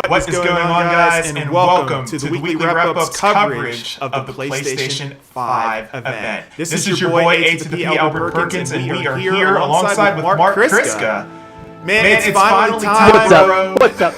What is going on, guys, and welcome to the weekly wrap-ups coverage of the PlayStation 5 event. This is your boy A to the P, Albert Perkins, and we are here alongside with Mark Kriska. Man, it's finally time, bro. What's up?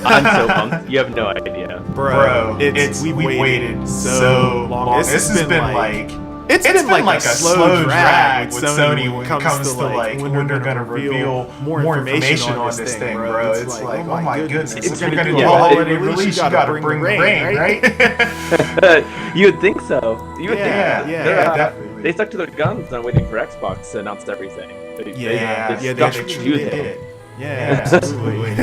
I'm so pumped. You have no idea. Bro, we waited so long. This has been like... It's been like a slow drag with Sony when it comes to like when they're gonna reveal more information on this thing, bro. It's like, oh my goodness, if you're gonna do a holiday release, you gotta bring the rain, right? You would think so. You would think. Yeah, definitely. They stuck to their guns on waiting for Xbox to announce everything. They truly did. Yeah, absolutely.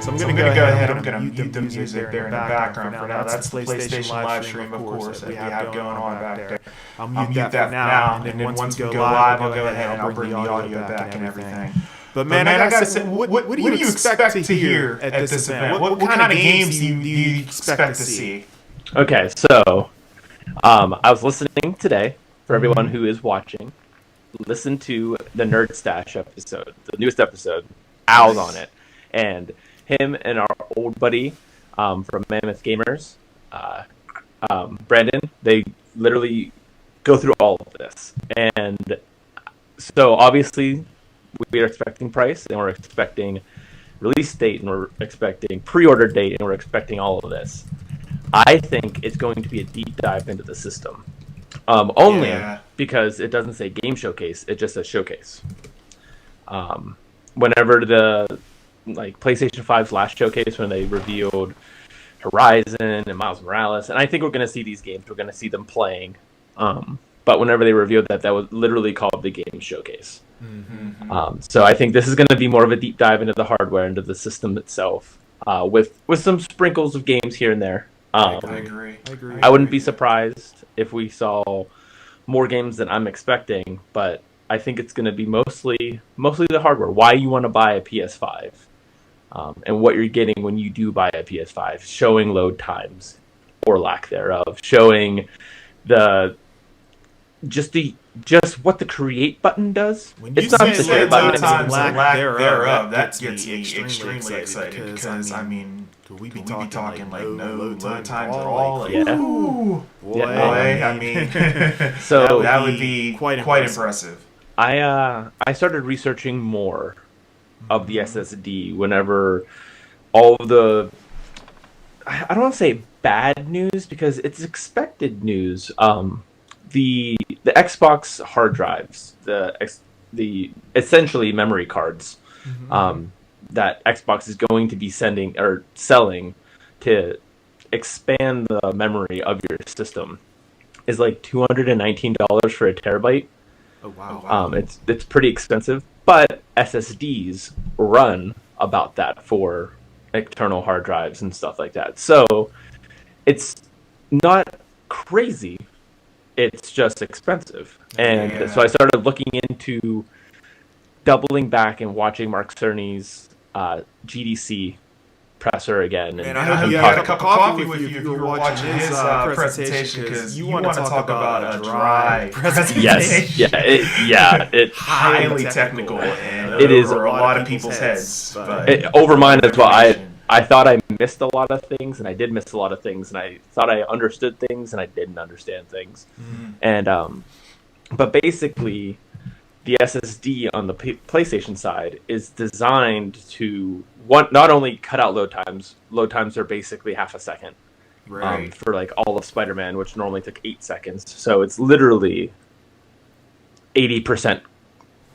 So I'm gonna go ahead. I'm gonna mute the music there in the background for now. That's the PlayStation live stream, of course, that we have going on back there. I'll mute that for now, and then once we go live, I'll go ahead and I'll bring the audio back and everything. But man, I gotta say, what do you expect to hear at this event? What kind of games do you expect to see? Okay, so I was listening today for everyone who is watching. Listen to the Nerd Stash episode, the newest episode. Al's on it, and him and our old buddy from Mammoth Gamers, Brandon, they literally go through all of this. And so obviously we are expecting price, and we're expecting release date, and we're expecting pre-order date, and we're expecting all of this. I think it's going to be a deep dive into the system. Only because it doesn't say game showcase, it just says showcase. Whenever the PlayStation 5's last showcase, when they revealed Horizon and Miles Morales, and I think we're going to see these games, we're going to see them playing. But whenever they revealed that was literally called the game showcase. Mm-hmm. So I think this is going to be more of a deep dive into the hardware, into the system itself, with some sprinkles of games here and there. I agree. I wouldn't be surprised if we saw more games than I'm expecting, but I think it's going to be mostly the hardware. Why you want to buy a PS5, and what you're getting when you do buy a PS5. Showing load times or lack thereof. Showing just what the create button does. It's not the share button. It's lack thereof. That gets me extremely excited because I mean. We be talking like no load times at all? Like, yeah. Ooh, boy, I mean, so that would be quite impressive. I started researching more of the SSD whenever all of the, I don't want to say bad news because it's expected news. The Xbox hard drives, the essentially memory cards. That Xbox is going to be sending or selling to expand the memory of your system is like $219 for a terabyte. Oh wow! It's pretty expensive, but SSDs run about that for external hard drives and stuff like that. So it's not crazy. It's just expensive, and so I started looking into doubling back and watching Mark Cerny's GDC presser again. And I hope you had a cup of coffee with you if you were watching his presentation, because you want to talk about a dry presentation. Yes, it's highly technical and it is over a lot of people's heads. Over mine as well. I thought I missed a lot of things, and I did miss a lot of things, and I thought I understood things, and I didn't understand things. And but basically, the SSD on the PlayStation side is designed to not only cut out load times. Load times are basically half a second, right? For like all of Spider-Man, which normally took 8 seconds. So it's literally 80%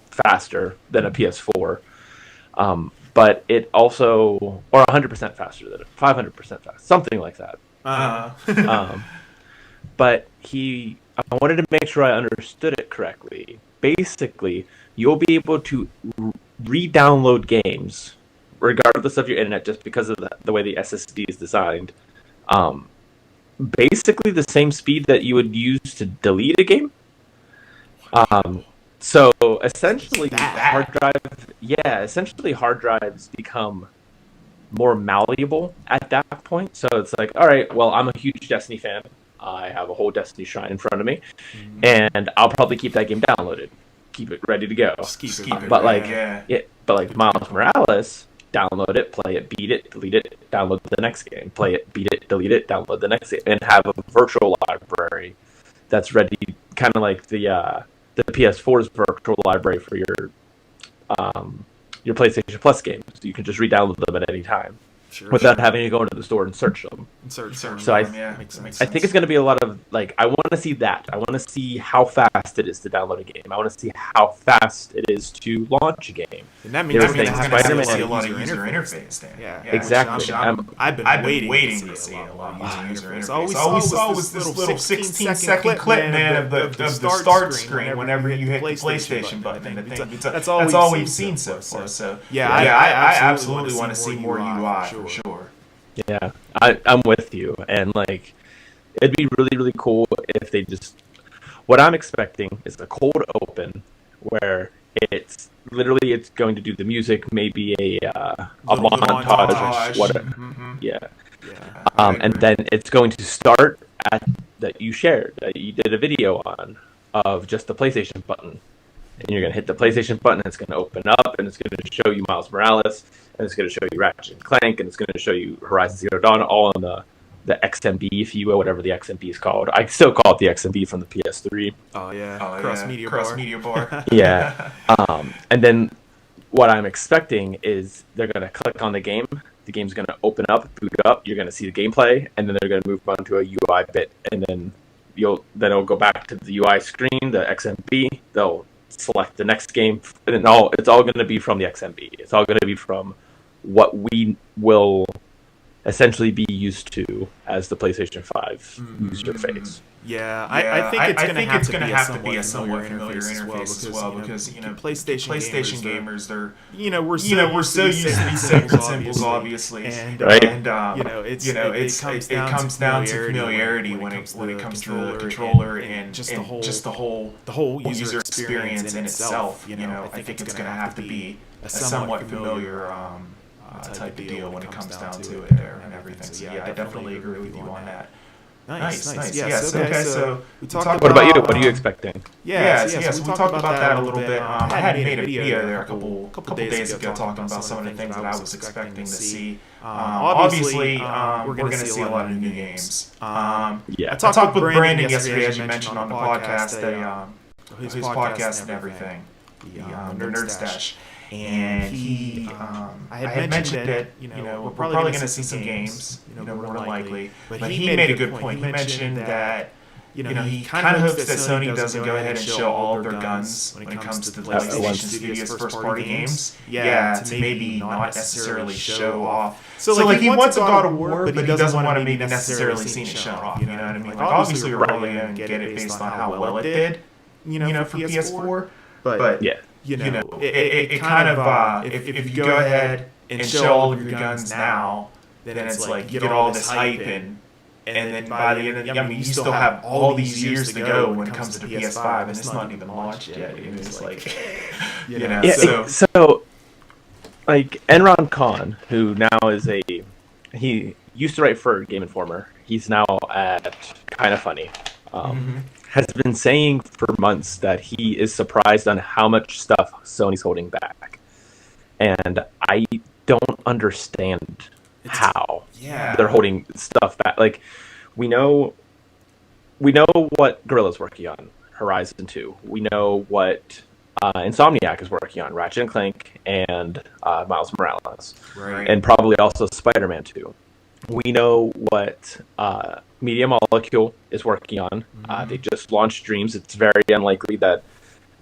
faster than a PS4. But it also, or 100% faster than 500% faster, something like that. But I wanted to make sure I understood it correctly. Basically, you'll be able to re-download games, regardless of your internet, just because of the way the SSD is designed. Basically, the same speed that you would use to delete a game. So essentially, hard drives become more malleable at that point. So it's like, all right, well, I'm a huge Destiny fan. I have a whole Destiny shrine in front of me, and I'll probably keep that game downloaded, keep it ready to go. Just keep it. But Miles Morales, download it, play it, beat it, delete it, download the next game, play it, beat it, delete it, download the next game, and have a virtual library that's ready, kind of like the PS4's virtual library for your PlayStation Plus games. You can just re-download them at any time without having to go into the store and search them. So I think it's going to be a lot of, like, I want to see that. I want to see how fast it is to download a game. I want to see how fast it is to launch a game. And that means we're going to see a lot of user interface there. Yeah, exactly. I've been waiting to see a lot of user interface. All we saw was this little 16-second clip, man, of the start screen whenever you hit the PlayStation button. That's all we've seen so far. So yeah, I absolutely want to see more UI. For sure. Yeah, I'm with you, and like, it'd be really, really cool if they just. What I'm expecting is a cold open where it's going to do the music, maybe a montage, whatever. Mm-hmm. Yeah. And then it's going to start at that you shared, that you did a video on, of just the PlayStation button. And you're going to hit the PlayStation button, and it's going to open up, and it's going to show you Miles Morales, and it's going to show you Ratchet and Clank, and it's going to show you Horizon Zero Dawn, all on the XMB, if you will, whatever the XMB is called. I still call it the XMB from the PS3. Oh, yeah. Cross Media Bar. Yeah. And then what I'm expecting is they're going to click on the game. The game's going to open up, boot up. You're going to see the gameplay, and then they're going to move on to a UI bit, and then it'll go back to the UI screen, the XMB. They'll select the next game, and it's all going to be from the XMB. It's all going to be from what we will essentially be used to as the PlayStation 5 user face. Yeah, I think it's going to have to be a somewhat familiar interface as well, because PlayStation gamers, they're we're so used to these symbols, obviously, and it comes down to familiarity when it comes to the controller and just the whole user experience in itself. I think it's going to have to be a somewhat familiar type of deal when it comes down to it there and everything. So yeah, I definitely agree with you on that. Nice. Yes. Okay. So we talked about. What about you? What are you expecting? Yes. We talked about that a little bit. I had made a video there a couple days ago talking about some of the things that I was expecting to see. Obviously, we're going to see a lot of new games. I talked with Brandon yesterday, as you mentioned on the podcast, his podcast and everything, the Nerd Stash. And I had mentioned that we're probably going to see some games, more than likely. But he made a good point. He mentioned that he kind of hopes that Sony doesn't go ahead and show all of their guns when it comes to the PlayStation Studios first-party games. Yeah, to maybe not necessarily show off. So like he wants a God of War, but he doesn't want to be necessarily seen it shown off. You know what I mean? Like obviously we're probably going to get it based on how well it did, for PS4. But yeah. It kind of if you go ahead and show all of your guns now, then it's like you get all this hype and then by the end of the you still have all these years to go when it comes to the PS5, and it's not even launched yet. It's like so like Enron Khan, who now is he used to write for Game Informer. He's now at Kinda Funny. Has been saying for months that he is surprised on how much stuff Sony's holding back. And I don't understand how they're holding stuff back. Like, we know what Guerrilla's working on, Horizon 2. We know what Insomniac is working on, Ratchet and Clank and Miles Morales. Right. And probably also Spider-Man 2. We know what Media Molecule is working on. They just launched Dreams. It's very unlikely that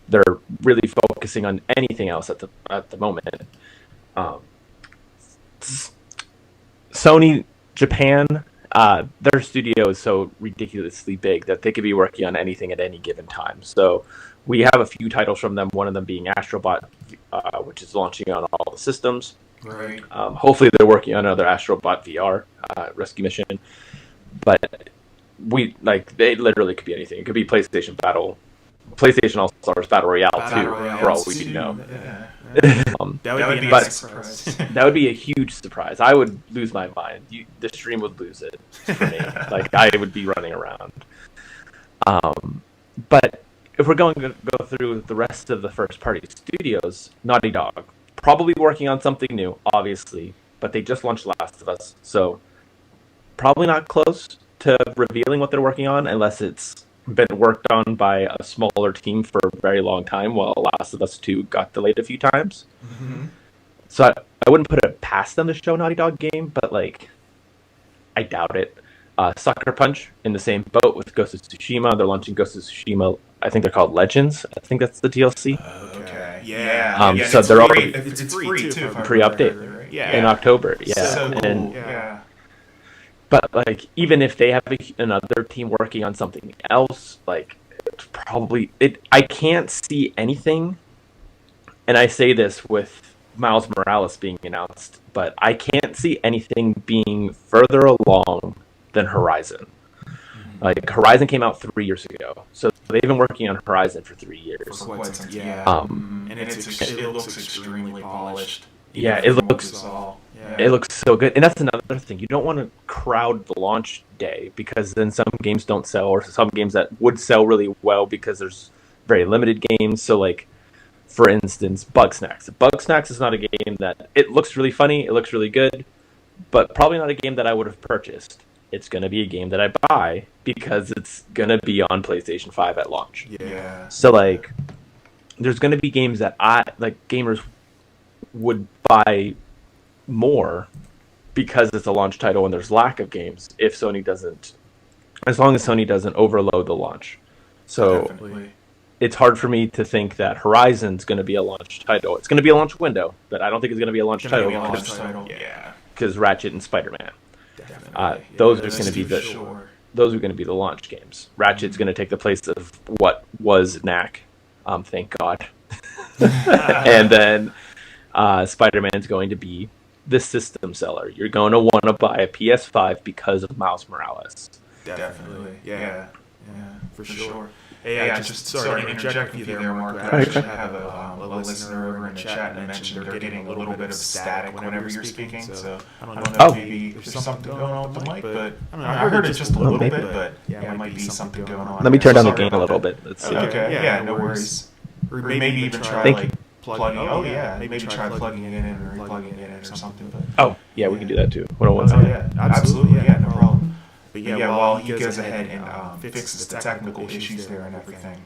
they're really focusing on anything else at the moment. Sony Japan, their studio is so ridiculously big that they could be working on anything at any given time. So we have a few titles from them, one of them being Astrobot, which is launching on all the systems. Right. Hopefully they're working on another Astrobot VR rescue mission. But they literally could be anything. It could be PlayStation All-Stars Battle Royale 2, for all we know. That would be a surprise. That would be a huge surprise. I would lose my mind. The stream would lose it for me. Like, I would be running around. But if we're going to go through the rest of the first-party studios, Naughty Dog probably working on something new, obviously, but they just launched Last of Us, so probably not close to revealing what they're working on unless it's been worked on by a smaller team for a very long time, while Last of Us 2 got delayed a few times. Mm-hmm. So I wouldn't put it past them to show Naughty Dog game, but like, I doubt it. Sucker Punch in the same boat with Ghost of Tsushima. They're launching Ghost of Tsushima. I think they're called Legends. I think that's the DLC. Okay. Yeah. So they're already it's free too. Pre-update in October. Yeah. So cool. And yeah. but like, even if they have another team working on something else, like, it's probably it. I can't see anything, and I say this with Miles Morales being announced, but I can't see anything being further along than Horizon. Like, Horizon came out 3 years ago, so they've been working on Horizon for 3 years. For quite some time. Yeah. And it looks extremely polished. Yeah, it looks so good. And that's another thing. You don't want to crowd the launch day, because then some games don't sell, or some games that would sell really well because there's very limited games. So, like, for instance, Bugsnax. Bugsnax is not a game that, it looks really funny, it looks really good, but probably not a game that I would have purchased. It's going to be a game that I buy because it's going to be on PlayStation 5 at launch. Yeah. So, like, there's going to be games that gamers would buy more because it's a launch title and there's lack of games as long as Sony doesn't overload the launch. So Definitely. It's hard for me to think that Horizon's going to be a launch title. It's going to be a launch window, but I don't think it's going to be a launch title. Yeah. Because Ratchet and Spider-Man. Definitely. Those are going to be those are going to be the launch games. Ratchet's going to take the place of what was Knack, thank God. And then Spider-Man's going to be the system seller. You're going to want to buy a PS5 because of Miles Morales. Definitely. Yeah. For sure. Hey, just sorry to interject with you there, Mark. I actually have a listener over in the chat and mentioned they're getting a little bit of static whenever you're speaking. So I don't know if maybe there's something going on with the mic, but I heard it just a little bit. But yeah, it might be something going on. Let me turn down the gain a little bit. Let's see. Okay. Yeah. No worries. Or maybe even try like plugging. Oh yeah. Maybe try plugging it in and replugging it in or something. But we can do that too. Hold on one second. Yeah. Absolutely. Yeah. No problem. But yeah, while he goes ahead and fixes the technical issues there and everything.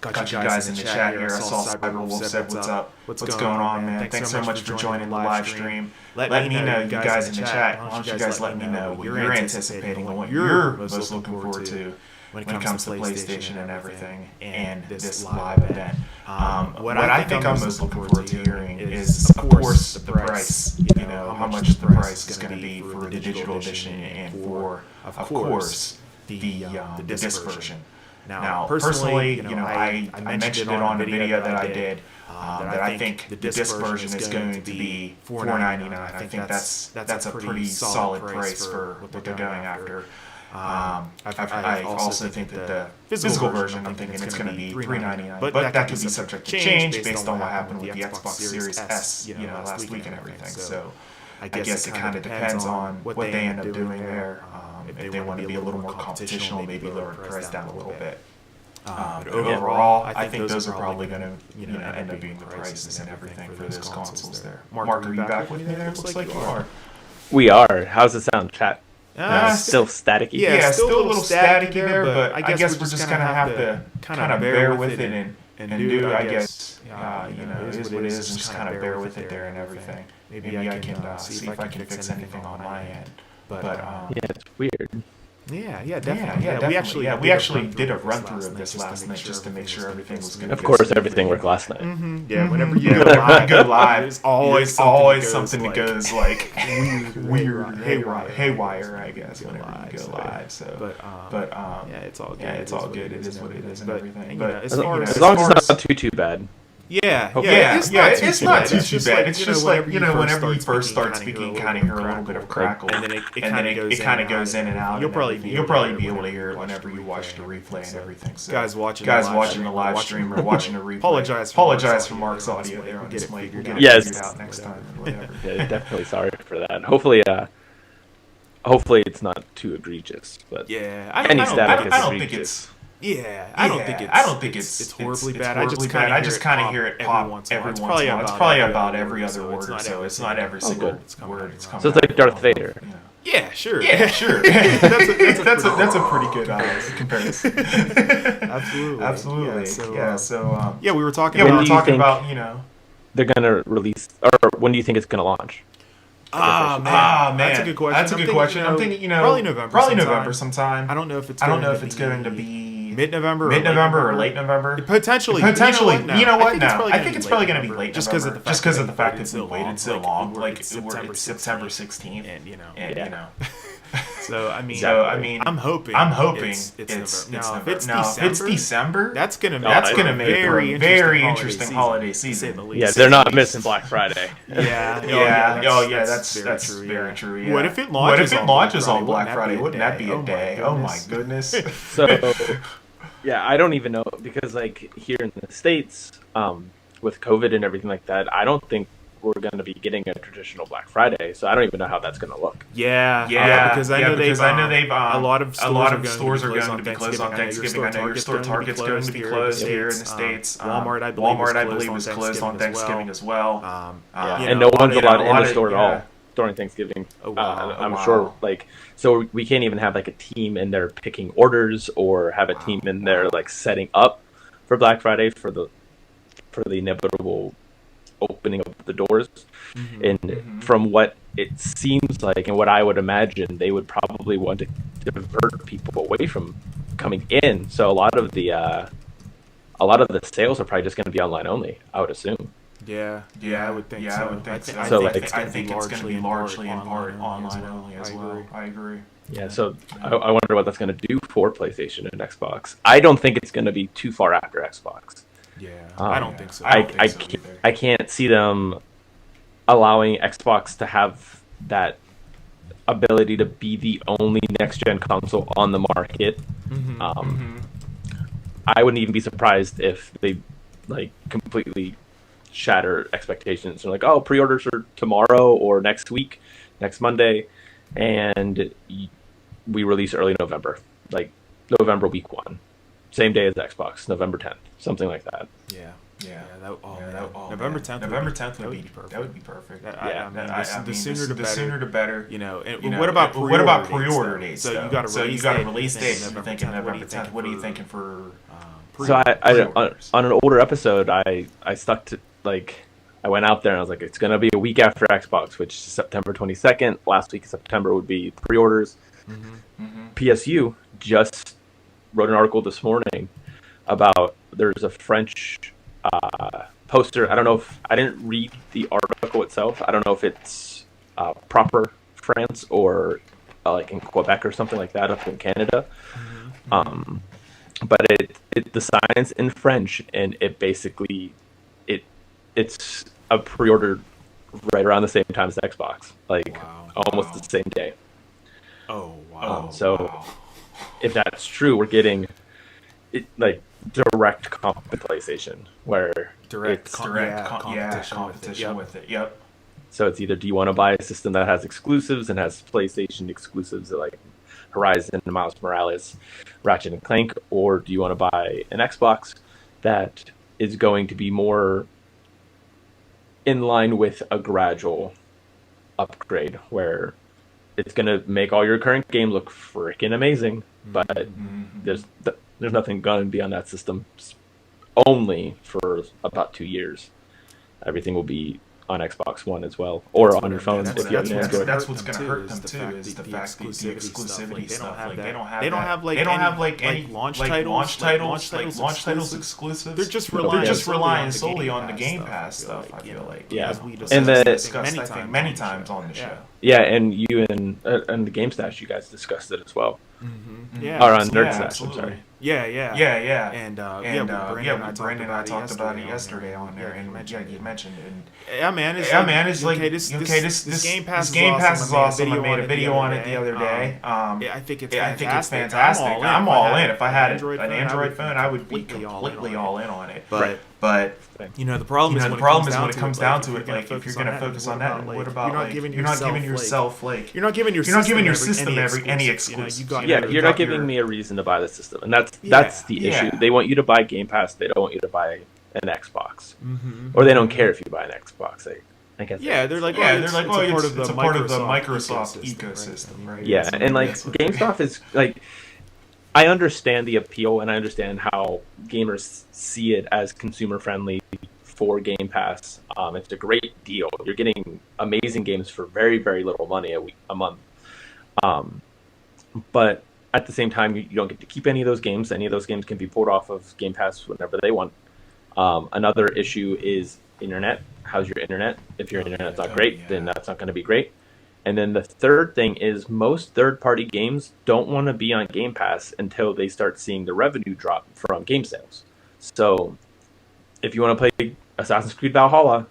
Got you guys in the chat here. I saw Cyberwolf said, "What's up? What's going on, man? Thanks so much for joining the live stream. Let me know, you guys in the chat. Why don't you guys let me know what you're anticipating and what you're most looking forward to when it comes to PlayStation and everything, and this live event. What I think I'm most looking forward to hearing is, of course, the price. You know, how much the price is going to be for the digital edition and for, of course, the disc version. Now, personally, you know, I mentioned it on a video that I did, that I think the disc version is going to be $4.99. I think that's a pretty solid price for what they're going after. I also think that the physical version, I'm thinking it's going to be $3.99, but that could be subject to change based on what happened with the Xbox Series S, you know, last week and everything. So I guess it kind of depends on what they end up doing there. If they want to be a little more competitional, maybe lower the price down a little bit. But overall, I think those are probably going to end up being the prices and everything for those consoles there. Mark, are you back with me there? Looks like you are. We are. How's it sound, chat? Still staticky. Yeah, still a little staticky there, but I guess we're just gonna have to kind of bear with it and do. I guess you know, it is what it is, and just kind of bear with it there and everything. Maybe I can see if I can fix anything on my end. But yeah, it's weird. Yeah, definitely. We actually did a run through of this last night just to make sure everything was good. Of course, everything worked last night. Yeah, whenever you go live, there's always something that goes like weird, haywire, I guess, whenever you go live. So, but yeah, it's all good. Yeah, it's all good. It is what it is and everything. But as long as it's not too bad. Yeah, it's not too bad. It's just like, you know, whenever you first start speaking, kind of hear a little bit of crackle, and then it kind of goes in and out. You'll probably be able to hear it whenever you watch the replay and everything. So guys watching the live stream or watching the replay, apologize for Mark's audio there on this mic. We'll get it figured out next time or whatever. Yeah, definitely sorry for that. Hopefully it's not too egregious, but yeah, I don't think it's Yeah, I don't think it's horribly bad. I just kind of hear it pop every once in a while. It's probably about every other order, so it's not every single word. It's coming. So it's like Darth Vader. Yeah, sure. Yeah, sure. that's a pretty good comparison. Absolutely. So we were talking about they're gonna release, or when do you think it's gonna launch? Man, that's a good question. I'm thinking, probably November sometime. I don't know if it's going to be mid-November or late November. Potentially. You know what? No, I think it's probably going to be late just November. because of the fact that we waited so long. Like it's September 16th, and So I mean, I'm hoping it's November. Now, if it's December, that's gonna make a very interesting holiday season. Yeah, they're not missing Black Friday. That's very true. Yeah. What if it launches on Black Friday? Wouldn't that be a day? Oh my goodness. So, yeah, I don't even know, because like here in the States, with COVID and everything like that, I don't think we're going to be getting a traditional Black Friday, so I don't even know how that's going to look. Because I know they've a lot of stores are going to be closed on Thanksgiving. I know your store Target's going to be closed here in the States. Walmart, I believe, was closed on Thanksgiving as well. And no one's allowed in the store at all during Thanksgiving. I'm sure, like, so we can't even have like a team in there picking orders, or have a team in there like setting up for Black Friday for the inevitable opening of the doors. From what it seems like, and what I would imagine, they would probably want to divert people away from coming in. So a lot of the sales are probably just going to be online only, I would assume. I would think so. I think it's going to be largely in part online only as well. I agree. Yeah, so I wonder what that's going to do for PlayStation and Xbox. I don't think it's going to be too far after Xbox. I don't think so. I can't see them allowing Xbox to have that ability to be the only next-gen console on the market. I wouldn't even be surprised if they like completely shatter expectations. They're like, oh, pre-orders are tomorrow or next week, next Monday, and we release early November, like November week 1. Same day as Xbox, November 10th, something like that. November 10th would be perfect. That would be perfect. The sooner the better. What about pre-order dates? So you got a release date. You're thinking November 10th. What are you thinking for? So on an older episode, I stuck to, like, I went out there and I was like, it's gonna be a week after Xbox, which is September 22nd. Last week of September would be pre-orders. PSU just wrote an article this morning about, there's a French poster. I didn't read the article itself. I don't know if it's proper France or like in Quebec or something like that up in Canada. But the sign's in French, and it basically it's a pre-order right around the same time as Xbox, like almost the same day. If that's true, we're getting it like direct comp to PlayStation, where direct competition with it. Yep. So it's either, do you want to buy a system that has exclusives and has PlayStation exclusives like Horizon, Miles Morales, Ratchet and Clank, or do you want to buy an Xbox that is going to be more in line with a gradual upgrade, where it's going to make all your current game look freaking amazing, but there's nothing going to be on that system only for about 2 years. Everything will be on Xbox One as well, or on your phone if you have an Android. That's what's going to hurt them too, is the fact that the exclusivity stuff. They don't have any launch titles exclusive. They're just relying solely on the Game Pass stuff. I feel like, as we discussed many times on the show. Yeah, and you and the Game Stash, you guys discussed it as well. Or on Nerd Stash, I'm sorry. Yeah. And Brandon and I talked about it yesterday on there, and you mentioned it. This Game Pass is awesome. I made a video on it the other day. I think it's fantastic. I'm all in. If I had an Android phone, I would be completely all in on it. But But the problem is when it comes down to it, like if you're gonna focus on that, what about you're not giving yourself you're not giving your system any exclusives. You're not giving me a reason to buy the system, and that's the issue. They want you to buy Game Pass. They don't want you to buy an Xbox, or they don't care if you buy an Xbox. I guess. They're like, it's a part of the Microsoft ecosystem, right? Yeah, and like GameStop is like, I understand the appeal, and I understand how gamers see it as consumer friendly for Game Pass. It's a great deal. You're getting amazing games for very, very little money a month. But at the same time, you don't get to keep any of those games. Any of those games can be pulled off of Game Pass whenever they want. Another issue is internet. How's your internet? If your internet's not great, then that's not going to be great. And then the third thing is most third-party games don't want to be on Game Pass until they start seeing the revenue drop from game sales. So if you want to play Assassin's Creed Valhalla,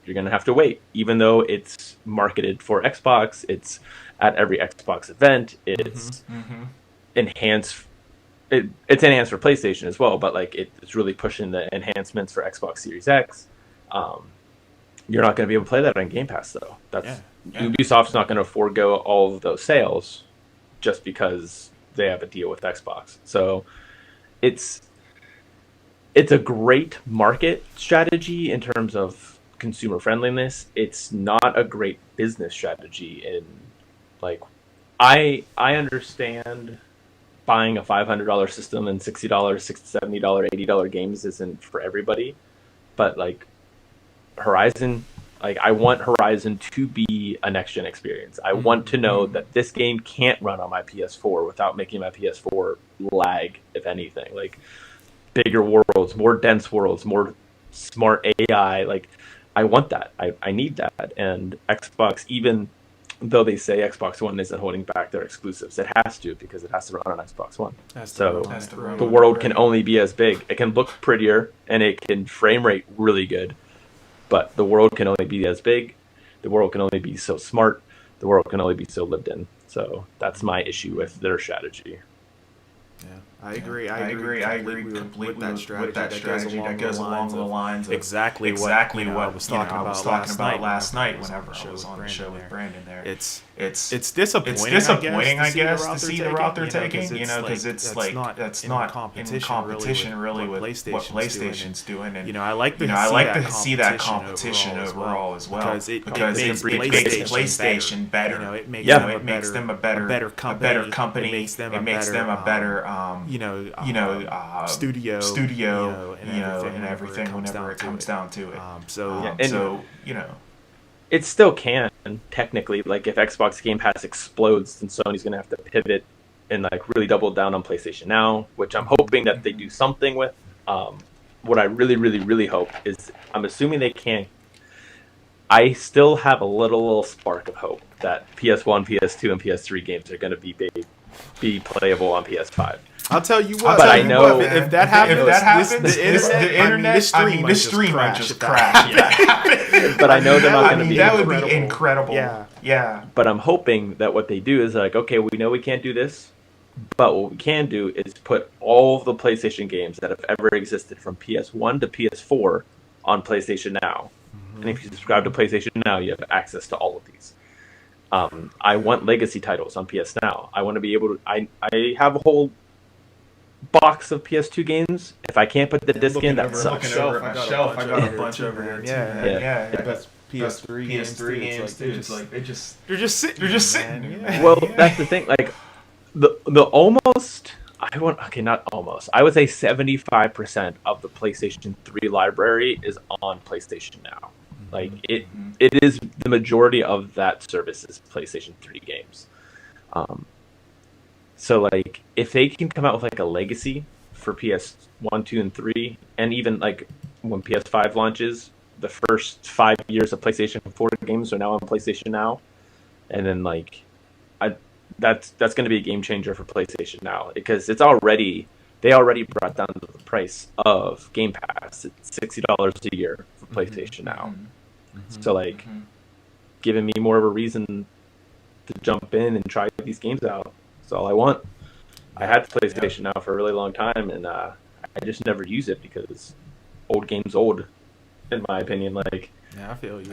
you're going to have to wait. Even though it's marketed for Xbox, it's at every Xbox event, it's enhanced. It's enhanced for PlayStation as well, but like it's really pushing the enhancements for Xbox Series X. You're not going to be able to play that on Game Pass, though. Ubisoft's not going to forego all of those sales just because they have a deal with Xbox. So it's a great market strategy in terms of consumer friendliness. It's not a great business strategy. And like, I understand buying a $500 system and $60, $60, $70, $80 games isn't for everybody, but like Horizon, like I want Horizon to be a next gen experience. I want to know that this game can't run on my PS4 without making my PS4 lag, if anything. Like bigger worlds, more dense worlds, more smart AI. Like I want that. I need that. And Xbox, even though they say Xbox One isn't holding back their exclusives, it has to, because it has to run on Xbox One. So the world can only be as big. It can look prettier and it can frame rate really good, but the world can only be as big. The world can only be so smart. The world can only be so lived in. So that's my issue with their strategy. Yeah, I agree. I agree completely with that strategy. That goes along the lines of exactly what I was talking about last night whenever I was on the show with Brandon there. It's disappointing, I guess, to see the route they're taking. Because it's like that's not in competition really with what PlayStation's doing. And I like to see that competition overall as well, because it makes PlayStation better. It makes them a better company. It makes them a better studio, and everything whenever it comes down to it. It still can, technically. Like, if Xbox Game Pass explodes, then Sony's going to have to pivot and, like, really double down on PlayStation Now, which I'm hoping that they do something with. What I really, really, really hope is, I'm assuming they can. I still have a little spark of hope that PS1, PS2, and PS3 games are going to be playable on PS5. I'll tell you what. But I know if that happens, this stream might just crash. But I know they're not going to be. That would be incredible. Yeah. But I'm hoping that what they do is like, okay, we know we can't do this, but what we can do is put all of the PlayStation games that have ever existed from PS1 to PS4 on PlayStation Now. And if you subscribe to PlayStation Now, you have access to all of these. I want legacy titles on PS Now. I want to be able to. I have a whole box of PS2 games. If I can't put the disc in, that sucks. I got a bunch over here. Yeah. That's PS3 games too. It's like they're just sitting. Well, that's the thing. Like the almost. Not almost. I would say 75% of the PlayStation 3 library is on PlayStation Now. Like it is the majority of that service is PlayStation 3 games. So like if they can come out with like a legacy for PS1, 2, and 3, and even like when PS5 launches, the first 5 years of PlayStation 4 games are now on PlayStation Now, and then like that's going to be a game changer for PlayStation Now, because they already brought down the price of Game Pass. It's $60 a year for PlayStation Now. So like giving me more of a reason to jump in and try these games out. That's all I want. I had PlayStation Now for a really long time, and I just never use it because old games old, in my opinion. Like, yeah, I feel you.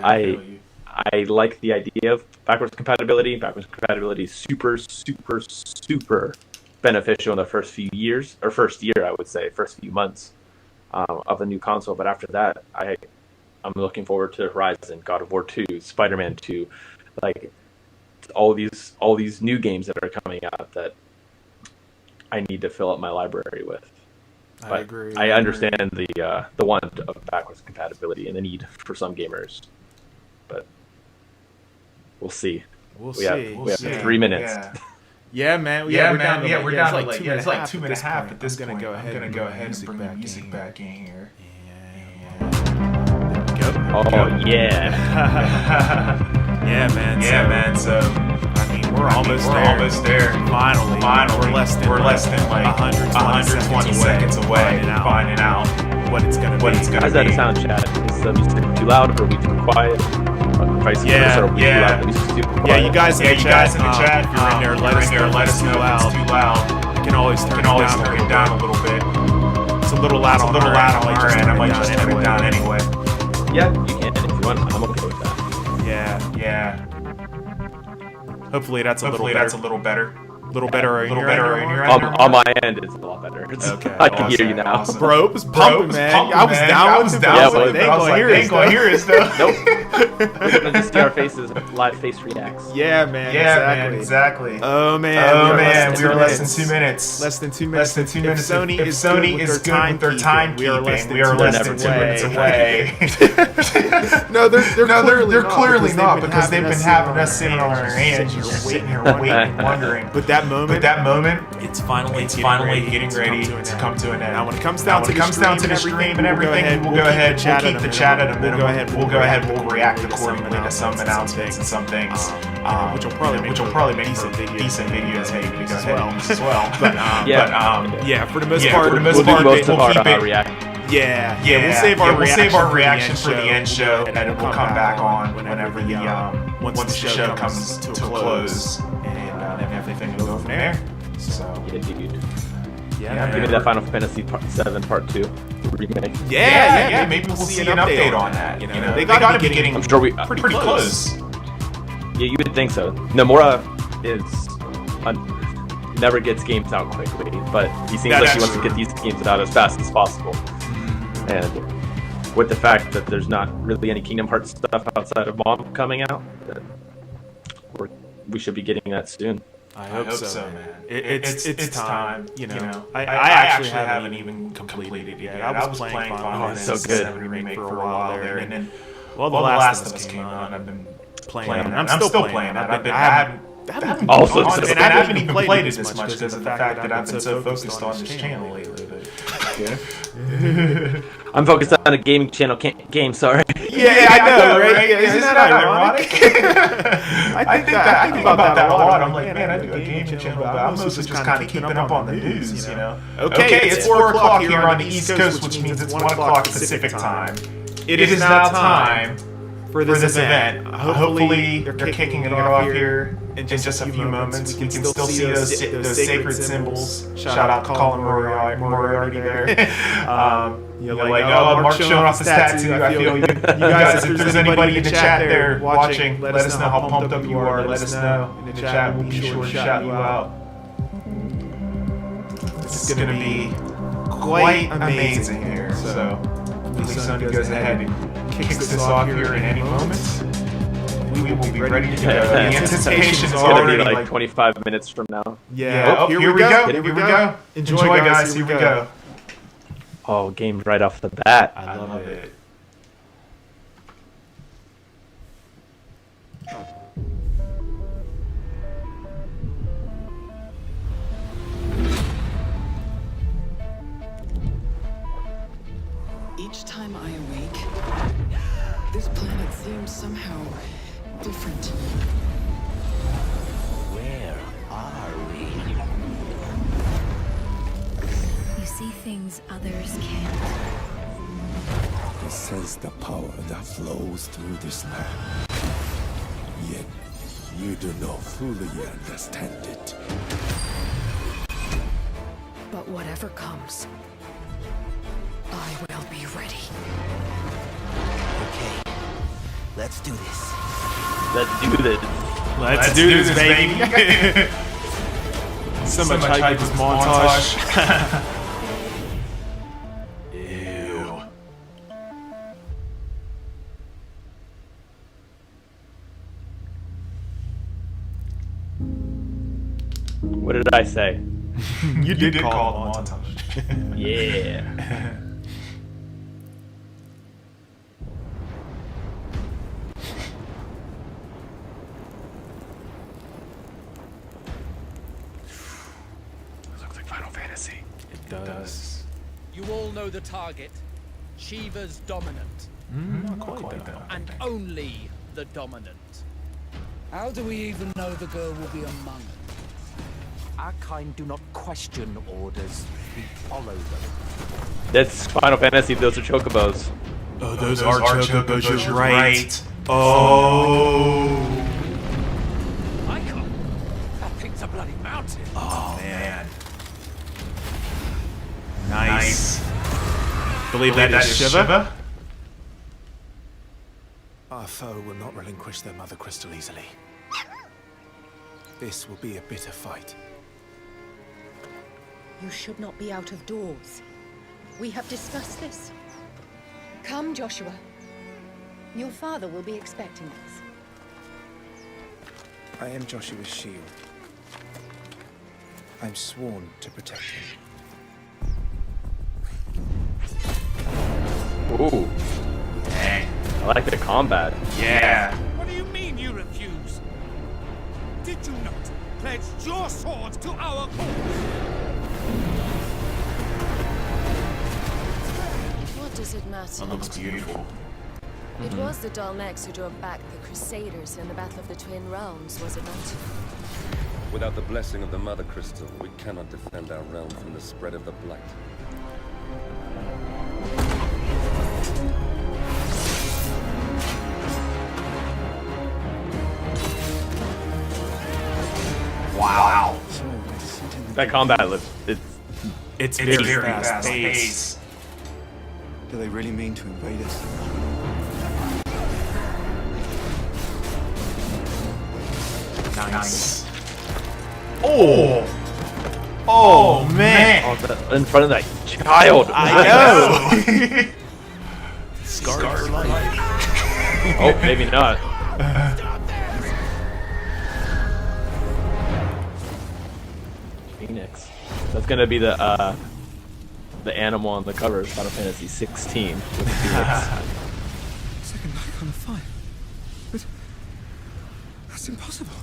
I like the idea of backwards compatibility. Backwards compatibility is super, super, super beneficial in the first few years, or first year, I would say, first few months of the new console. But after that, I'm looking forward to Horizon, God of War 2, Spider-Man 2, like all these new games that are coming out that I need to fill up my library with. But I agree. I understand the want of backwards compatibility and the need for some gamers. But we'll see. We have 3 minutes. Yeah, man. We're down to like it's like 2.5 at this point. I'm gonna go ahead and bring the music back in here. Oh yeah. Yeah, man. So I mean, we're almost there. Finally. We're less than like 120 seconds away finding out what it's gonna be. How's that sound, Chad? Is the music too loud, or are we too quiet? Yeah, you guys in the chat, if you're in there, let us know if it's too loud. You can always turn it down a little bit. It's a little loud on our end. I might just turn it down anyway. Yeah, you can if you want. I'm okay with that. Yeah. Hopefully that's a little better. A little better in your on my end, it's a lot better. Okay, I can hear you now. Awesome. Bro, it was pumping, man. I was down. Yeah, but they ain't gonna hear us though. Nope. We're gonna just see our faces, live face reacts. Yeah, man. Exactly. Oh man. We are less than 2 minutes. Less than 2 minutes. If Sony is good with their timekeeping, we are less than 2 minutes away. No, they're clearly not, because they've been having us sitting on our hands, just sitting here waiting, wondering. But that moment, it's finally getting ready to come to an end. Now, when it comes down to the stream and everything, we'll go ahead, we'll keep the chat at a minimum. We'll react accordingly to some announcements and some things, which will probably make for decent videos. Hey, we go ahead and use as well. But for the most part, we'll keep it. Yeah. We'll save our reaction for the end show, and then we'll come back on whenever once the show comes to a close. And everything will go from there. So Yeah, give me that Final Fantasy 7 Part 2 remake. Yeah. Maybe we'll see an update on that. You know, they gotta be getting. I'm sure pretty close. Yeah, you would think so. Nomura never gets games out quickly, but he seems like he wants to get these games out as fast as possible. And with the fact that there's not really any Kingdom Hearts stuff outside of Mom coming out, we should be getting that soon. I hope so, man. It's time. You know, I actually haven't even completed it yet. I was playing Final Fantasy VII Remake for a while there, and then The Last of Us came on. I've been playing it. I'm still playing it. I haven't even played it as much because of the fact that I've been so focused on this channel lately. I'm focused on a gaming channel game, sorry. Yeah, I know, right? Isn't that ironic? I think about that a lot. I'm like, man, I do a gaming channel, but I'm mostly just kind of keeping up on the news, you know? Okay, it's 4 o'clock here on the East Coast, which means it's 1 o'clock Pacific time. It is now time for this event. Hopefully, they're kicking it off here in just a few moments. We can still see those sacred symbols. Shout out to Colin Moriarty there. Mark showing off his tattoo. I feel you guys, if there's anybody in the chat there watching, let us know how pumped up you are. Let us know in the chat. We'll be sure to shout you out. This is going to be quite amazing here. So, please, Sony goes ahead and kicks this off here in any moment. We will be ready to go. The anticipation is already gonna be like 25 minutes from now. Yeah. Here we go. Enjoy, guys. Here we go. Oh, game right off the bat. I love it. Each time I awake, this planet seems somehow different. Where are we? You see things others can't. I sense the power that flows through this land. Yet, you do not fully understand it. But whatever comes, I I will be ready. Okay, let's do this. Let's do this. Let's do this, baby. So much hype with this montage. Ew. What did I say? You did call it a montage. Yeah. Looks like Final Fantasy. It does. You all know the target. Shiva's dominant. Not quite though. And only the dominant. How do we even know the girl will be among us? Our kind do not question orders. We follow them. That's Final Fantasy. Those are chocobos. Oh, those are chocobos, you're right. Oh. Icon! That thing's a bloody mountain. Oh, man. Nice. Believe that is Shiva? Our foe will not relinquish their mother crystal easily. This will be a bitter fight. You should not be out of doors. We have discussed this. Come, Joshua. Your father will be expecting us. I am Joshua's shield. I'm sworn to protect him. Ooh. Dang. I like the combat. Yeah. What do you mean you refuse? Did you not pledge your swords to our cause? What does it matter? That looks beautiful. It was the Dalmex who drove back the Crusaders in the Battle of the Twin Realms, was it not? Without the blessing of the Mother Crystal, we cannot defend our realm from the spread of the Blight. Wow. That combat looks. It's very fast paced. Do they really mean to invade us? Nice. Oh. Oh, man. Oh, in front of that child. I know. Scarred for life. Oh, maybe not. Phoenix. That's gonna be the animal on the cover of Final Fantasy 16 with the Phoenix. Second life on fire. But that's impossible.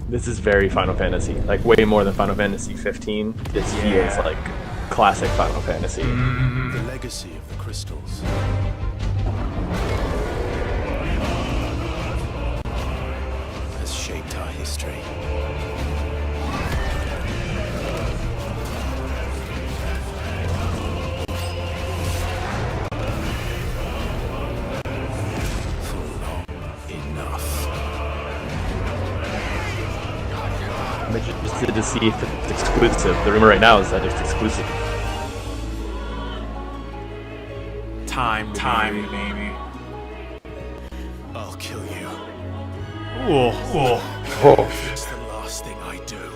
This is very Final Fantasy, like way more than Final Fantasy 15. This feels like classic Final Fantasy. The legacy of the crystals. Has shaped our history. I'm interested to see if it's exclusive. The rumor right now is that it's exclusive. Time, baby. I'll kill you. Ooh. It's the last thing I do.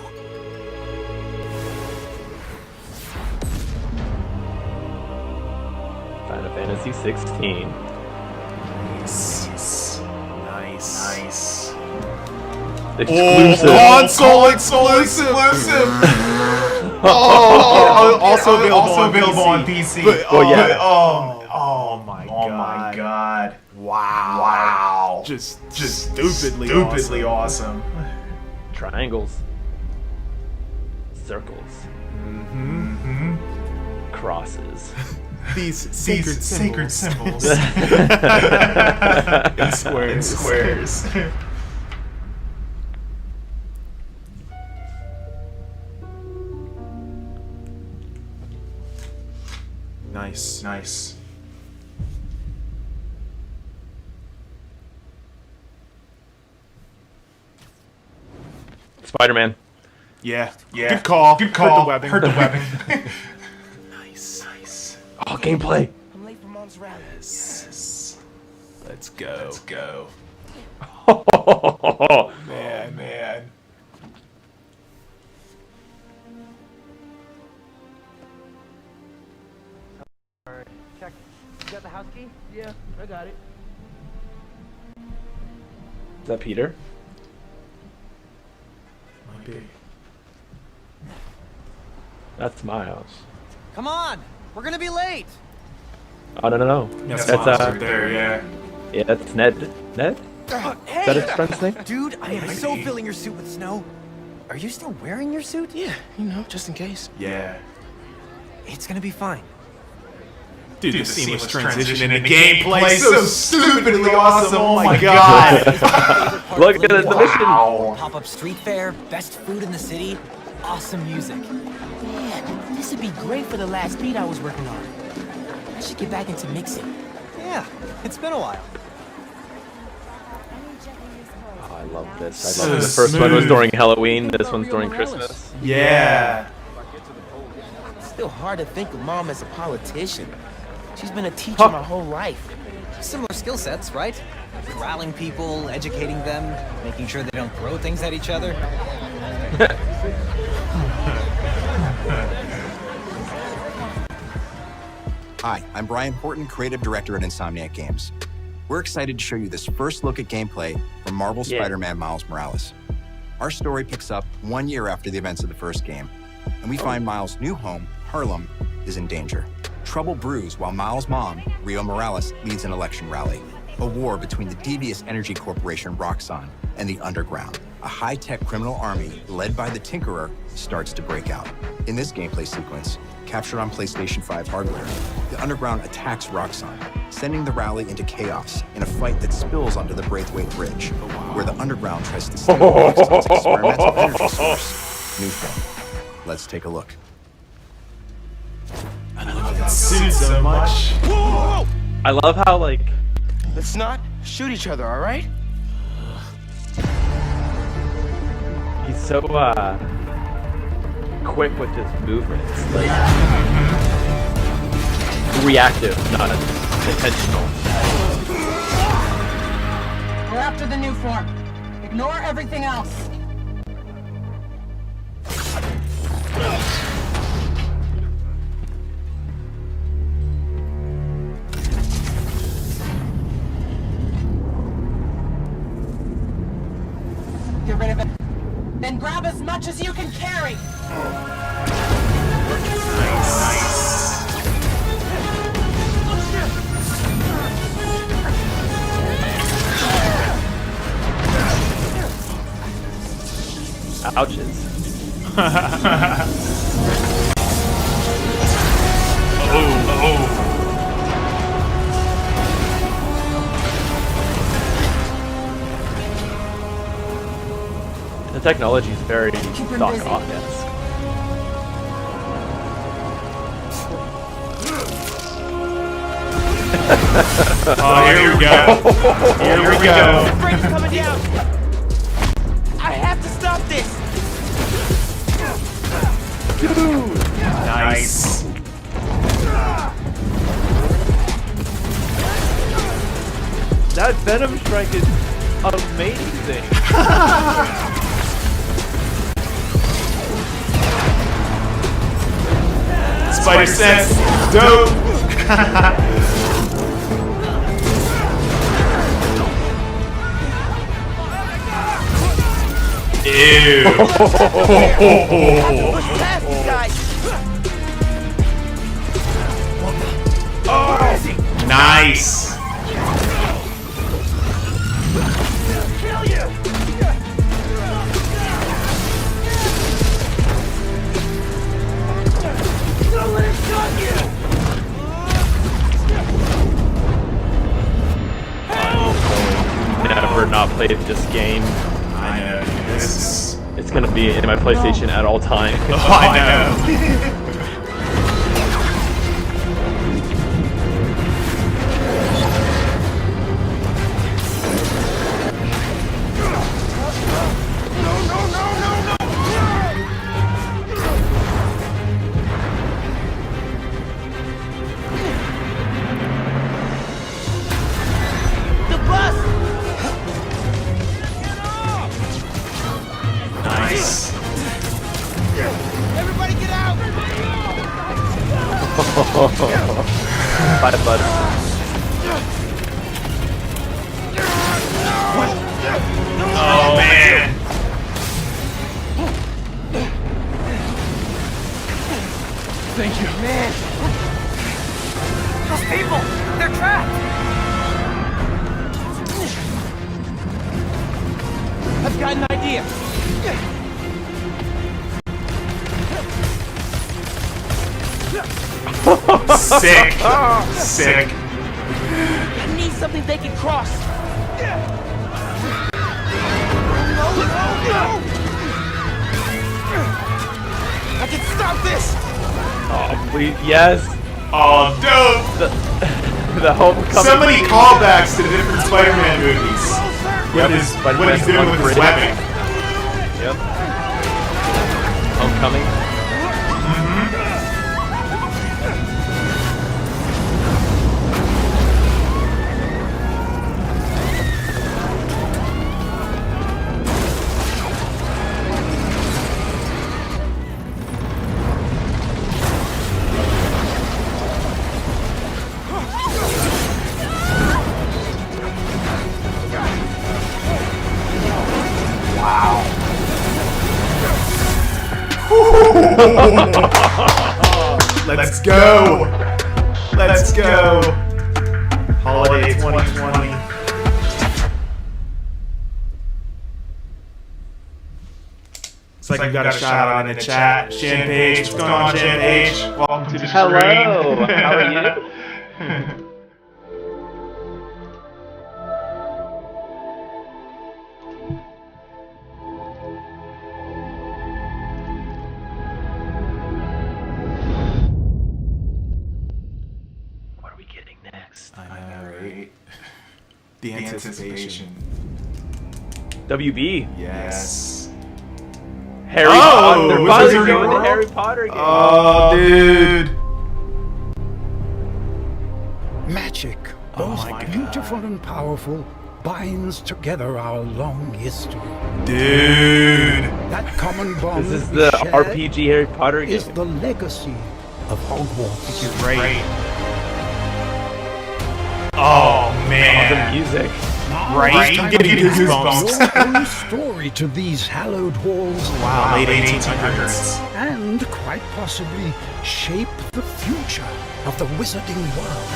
Final Fantasy 16. Nice. Exclusive. Console exclusive. Also available on PC. But, Oh my god. Wow. Just stupidly awesome. Triangles. Circles. Crosses. These sacred symbols. In squares. Nice. Spider-Man. Yeah. Good call. Good call. Heard the webbing. Nice. Oh, gameplay. I'm late for Mom's rally. Yes. Let's go. Man. Alright, check. You got the house key? Yeah, I got it. Is that Peter? Might be. That's my house. Come on! We're gonna be late! Oh, no. That's That's there, yeah. Yeah, that's Ned. Ned? Hey! Is that his friend's name? Dude, I am so filling your suit with snow. Are you still wearing your suit? Yeah, just in case. Yeah. It's gonna be fine. Dude, the seamless transition in the gameplay so stupidly awesome. Oh my god. Look at the mission. Pop-up street fair, best food in the city, awesome music. Man, this would be great for the last beat I was working on. I should get back into mixing. Yeah, it's been a while. Oh, I love this. So I love this. The first one was during Halloween. This one's during Christmas. Yeah. It's still hard to think of Mom as a politician. She's been a teacher my whole life. Similar skill sets, right? Corralling people, educating them, making sure they don't throw things at each other. Hi, I'm Brian Horton, Creative Director at Insomniac Games. We're excited to show you this first look at gameplay from Marvel Spider-Man Miles Morales. Our story picks up 1 year after the events of the first game, and we find Miles' new home, Harlem, is in danger. Trouble brews while Miles' mom, Rio Morales, leads an election rally. A war between the devious energy corporation Roxxon and the Underground. A high-tech criminal army led by the Tinkerer starts to break out. In this gameplay sequence, captured on PlayStation 5 hardware, the Underground attacks Roxxon, sending the rally into chaos in a fight that spills onto the Braithwaite Bridge, where the Underground tries to steal Roxxon's experimental energy source, Nuform. Let's take a look. I love that suit so much. Whoa! I love how, like... Let's not shoot each other, alright? He's so, quick with his movements. Like... reactive, not intentional. We're after the new form. Ignore everything else. Get rid of it. Then grab as much as you can carry. Nice. Ouches. The technology is very Doc Ock-esque. Oh, here we go. Here we go. The bridge is coming down. I have to stop this. Dude. Nice. That Venom Strike is amazing. Spider Sense. Dope. Ew. Push past these guys. Oh, nice. Kill you. Don't let him shot you. Never not played this game. I know. This is... It's gonna be in my PlayStation at all times. Oh, I know. Sick. Sick. I need something they can cross. I can stop this. Oh, please, yes. Oh, dope. The homecoming. So many callbacks to the different Spider-Man movies. What he's doing with his webbing. Yep. Homecoming. Let's go. Let's go. Holiday 2020. It's like we've got a shout out in the chat. Shan Page, what's going on, Shan Page? Welcome to the Hello. screen. How are you? I know, right? The anticipation. WB. Yes. Harry Potter. They're finally Wizarding doing the World? Harry Potter game. Oh, dude. Magic, both beautiful and powerful, binds together our long history. Dude. That common bond This is we the share RPG Harry Potter game. is the legacy of Hogwarts. You're right. Oh, man. The music. Right? I'm getting goosebumps. Your own story to these hallowed halls. Wow, late 1800s. And quite possibly shape the future of the wizarding world.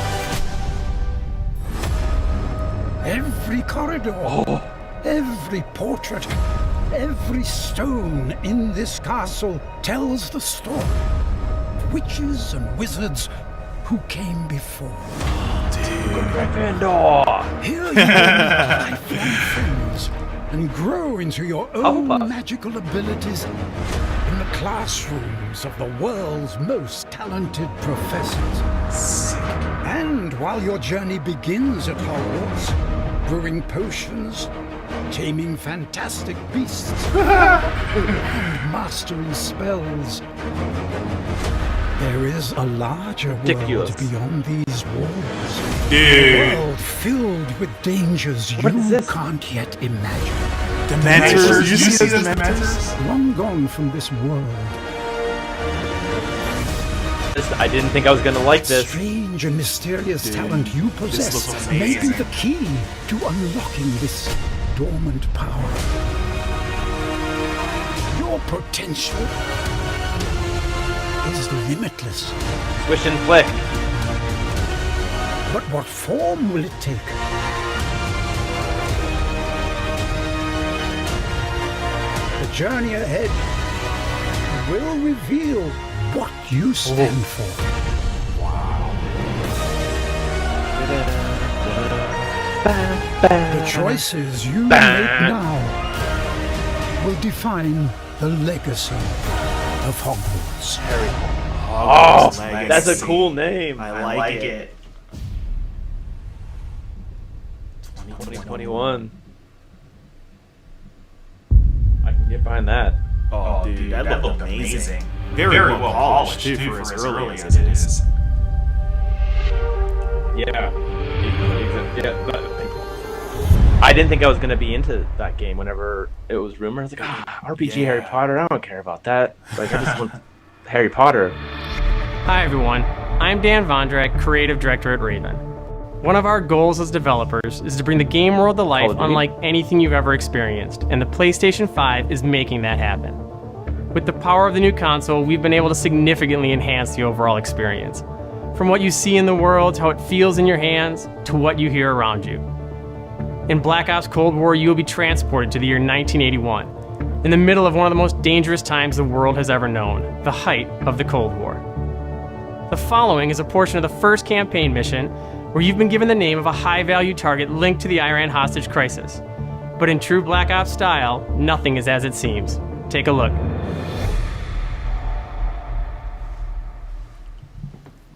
Every corridor, every portrait, every stone in this castle tells the story of witches and wizards who came before. Gryffindor. Here you can lifelong friends and grow into your own magical abilities in the classrooms of the world's most talented professors. And while your journey begins at Hogwarts, brewing potions, taming fantastic beasts, and mastering spells, there is a larger world beyond these walls. Dude. A world filled with dangers you can't yet imagine. Dementors? Did you see those Dementors? Long gone from this world. I didn't think I was gonna like this. Strange and mysterious talent you possess may be amazing. the key to unlocking this dormant power. Your potential is limitless. Swish and flick. But what form will it take? The journey ahead will reveal what you stand for. The choices you make now will define the legacy of Hogwarts. Oh, that's a cool name. I like it. 2021. I can get behind that. Oh, dude, that looked amazing. Very well polished, too, for as early as it is. Yeah. I didn't think I was going to be into that game whenever it was rumored. I was like, RPG Harry Potter, I don't care about that. Like, I just want Harry Potter. Hi, everyone. I'm Dan Vondrak, Creative Director at Raven. One of our goals as developers is to bring the game world to life unlike anything you've ever experienced, and the PlayStation 5 is making that happen. With the power of the new console, we've been able to significantly enhance the overall experience. From what you see in the world, how it feels in your hands, to what you hear around you. In Black Ops Cold War, you will be transported to the year 1981, in the middle of one of the most dangerous times the world has ever known, the height of the Cold War. The following is a portion of the first campaign mission where you've been given the name of a high-value target linked to the Iran hostage crisis. But in true Black Ops style, nothing is as it seems. Take a look.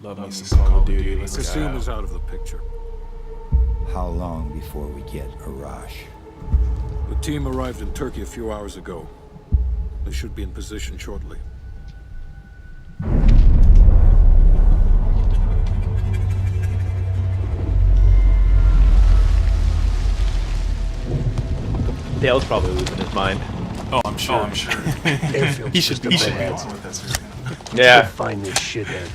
Love me some Call of Duty. Kasum is out of the picture. How long before we get a rush? The team arrived in Turkey a few hours ago. They should be in position shortly. Dale's probably losing his mind. Oh, I'm sure. He should be dancing with us. Yeah. Find this shithead.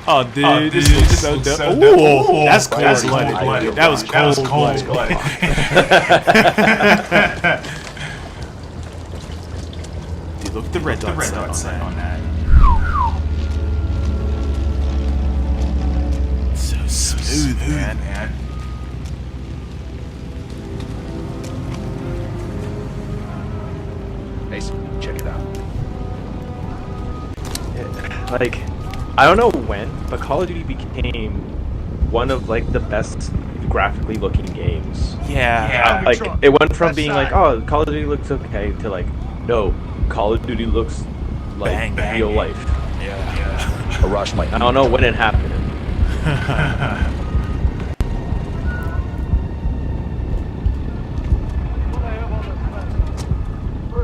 Oh, dude, this looks so dope. Ooh, that's cold-blooded. That was cold-blooded. Dude, look at the red dot set on that. So smooth, man. Check it out. Like, I don't know when, but Call of Duty became one of like the best graphically looking games. Yeah. Like it went from being like, oh, Call of Duty looks okay to like, no, Call of Duty looks like real life. Yeah. A rush might. I don't know when it happened.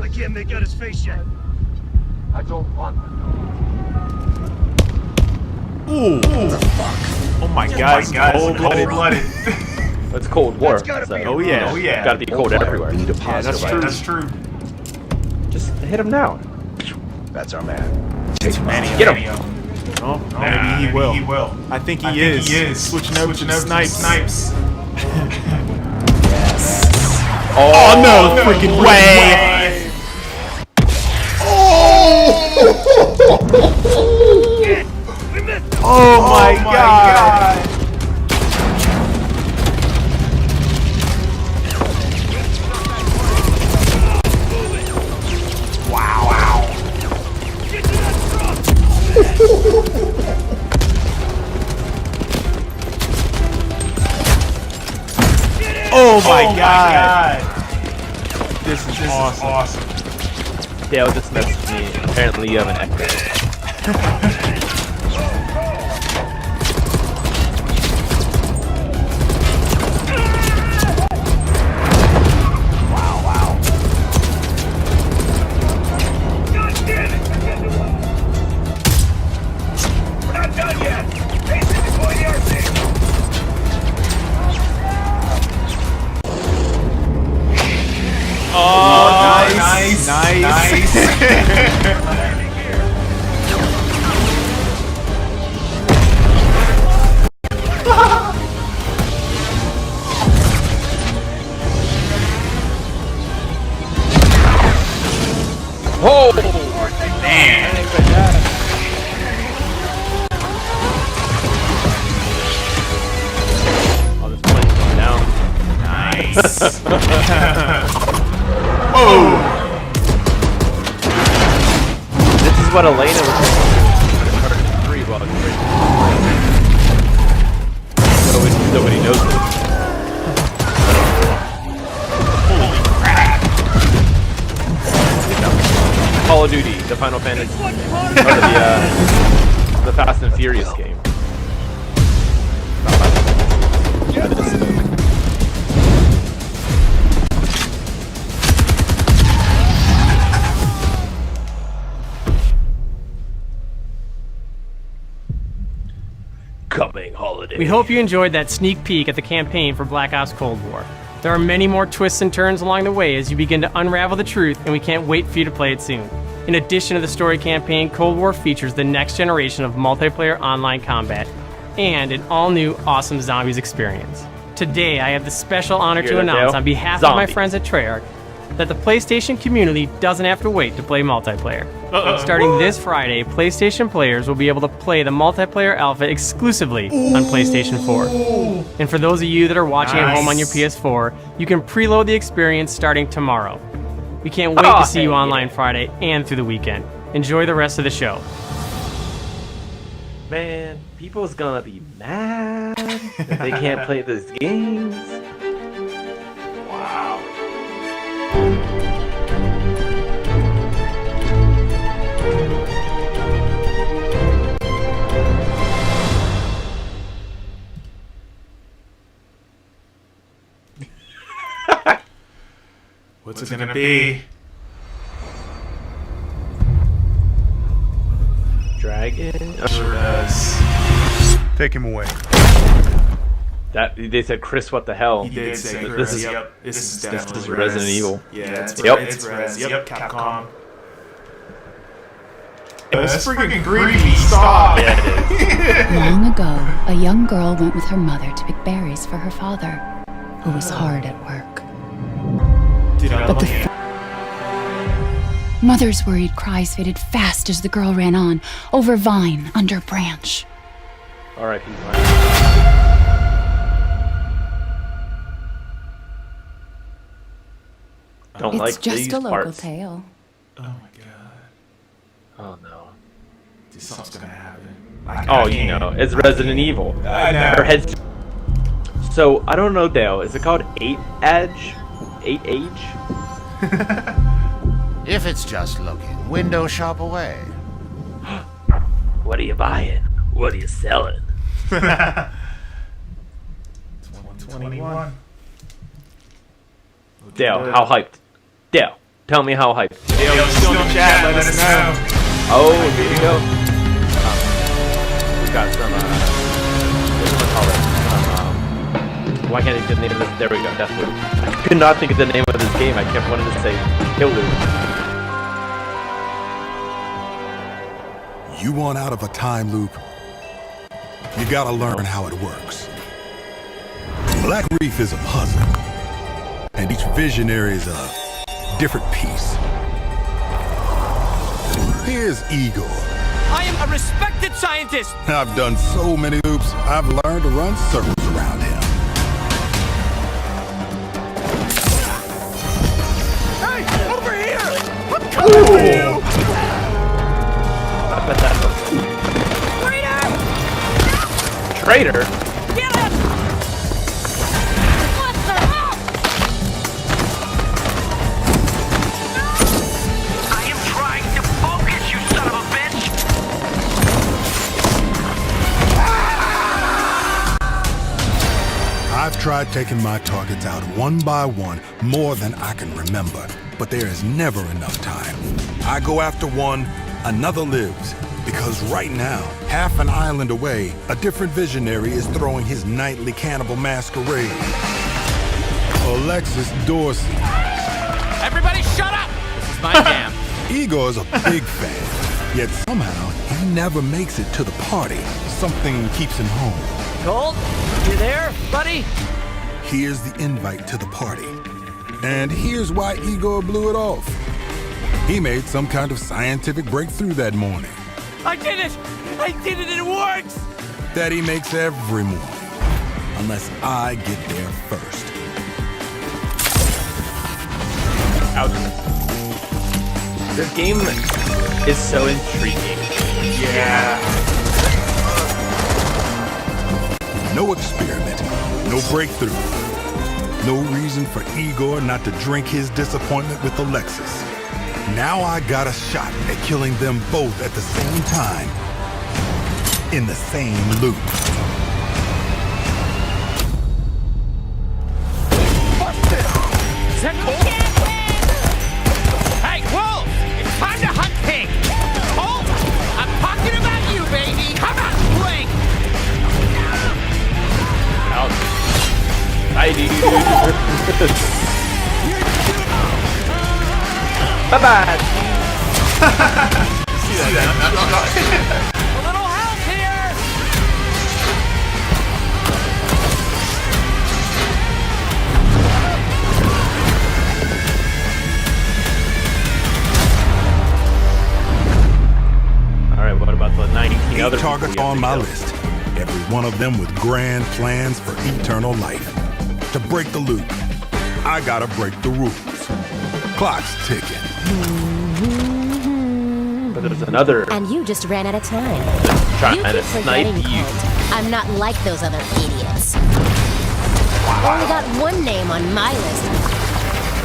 I can't make out his face yet. I don't want to know. Ooh. What the fuck? Oh my god, it's cold-blooded. It's Cold War. Oh yeah. Gotta be cold everywhere. Yeah, that's true. Just hit him now. That's our man. Too many. Get him. Oh, maybe he will. I think he is. Switching over to snipes. Yes. Oh no freaking way! Oh my god! Wow. Oh my god! This is awesome. Dale just messaged me. Apparently you have an echo. Oh, nice. Oh, man. Oh, this plane's going down. Nice. Oh! This is what Elena was doing. Nobody knows it. Holy crap! Call of Duty, the Final Fantasy, the Fast and Furious game. Coming holiday. We hope you enjoyed that sneak peek at the campaign for Black Ops Cold War. There are many more twists and turns along the way as you begin to unravel the truth, and we can't wait for you to play it soon. In addition to the story campaign, Cold War features the next generation of multiplayer online combat and an all-new awesome zombies experience. Today, I have the special honor to announce on behalf of my friends at Treyarch that the PlayStation community doesn't have to wait to play multiplayer. Starting this Friday, PlayStation players will be able to play the multiplayer alpha exclusively on PlayStation 4. And for those of you that are watching at home on your PS4, you can preload the experience starting tomorrow. We can't wait to see you online Friday and through the weekend. Enjoy the rest of the show. Man, people's gonna be mad if they can't play these games. Wow. What's it gonna be? Dragon? Sure does. Take him away. That they said, Chris, what the hell? He did say Chris. This is definitely Resident Evil. Yeah, it's Res. Yep, Capcom. That's freaking creepy. Stop. Yeah, it is. Long ago, a young girl went with her mother to pick berries for her father, who was hard at work. But the mother's worried cries faded fast as the girl ran on, over vine, under branch. R.I.P. Don't It's like just these a local parts. tale. Oh my god. Oh no. Dude, something's gonna happen. Oh, you know, it's Resident Evil. I know. Her head's... So, I don't know, Dale. Is it called 8-Edge? 8-Age? If it's just looking, window shop away. What are you buying? What are you selling? 21. Dale, how hyped? Dale, tell me how hyped. Dale, still in the chat, let us know. Oh, here you go. We've got some, why can't I think of the name of this? There we go, Deathloop. I could not think of the name of this game. I kept wanting to say Kill Loop. You want out of a time loop? You gotta learn how it works. Black Reef is a puzzle, and each visionary is a different piece. Here's Igor. I am a respected scientist! I've done so many loops, I've learned to run circles around him. Hey, over here! I'm coming for you! I bet that Traitor? Get him! I am trying to focus, you son of a bitch! I've tried taking my targets out one by one more than I can remember, but there is never enough time. I go after one, another lives. Because right now, half an island away, a different visionary is throwing his nightly cannibal masquerade. Alexis Dorsey. Everybody shut up! This is my jam. Igor's a big fan, yet somehow he never makes it to the party. Something keeps him home. Colt, you there, buddy? Here's the invite to the party. And here's why Igor blew it off. He made some kind of scientific breakthrough that morning. I did it! I did it, it works! That he makes every morning, unless I get there first. Ouch. This game is so intriguing. Yeah. No experiment, no breakthrough. No reason for Igor not to drink his disappointment with Alexis. Now I got a shot at killing them both at the same time, in the same loop. Is that Colt? Hey, Wolf! It's time to hunt pig! Colt, I'm talking about you, baby! Come on, swing! Ouch. I do. Bye-bye. See that? A little help here! Alright, what about the 19 other 8 targets on my list. Every one of them with grand plans for eternal life. To break the loop, I gotta break the rules. Clock's ticking. But there's another. And you just ran out of time. Trying You to keep snipe forgetting, you. Colt. I'm not like those other idiots. Only got one name on my list.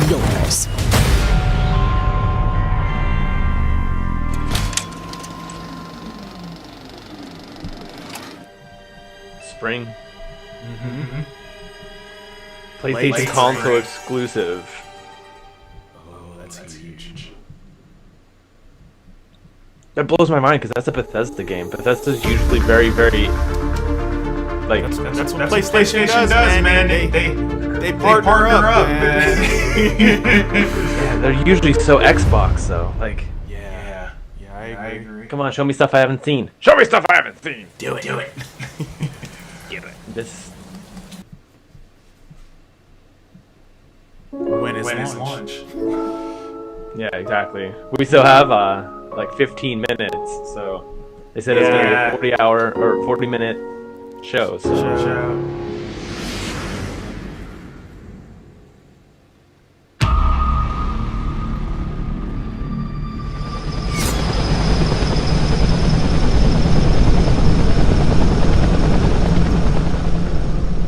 Yours. Spring. PlayStation console exclusive. Oh, that's huge. That blows my mind because that's a Bethesda game. Bethesda's usually very, very like. That's what PlayStation does, man. They partner up, man. Yeah, they're usually so Xbox though. Like. Yeah, I agree. Come on, show me stuff I haven't seen. Show me stuff I haven't seen. Do it. Give it. This. When is launch? Yeah, exactly. We still have like 15 minutes, so they said it's gonna be a 40-hour or 40-minute show. So.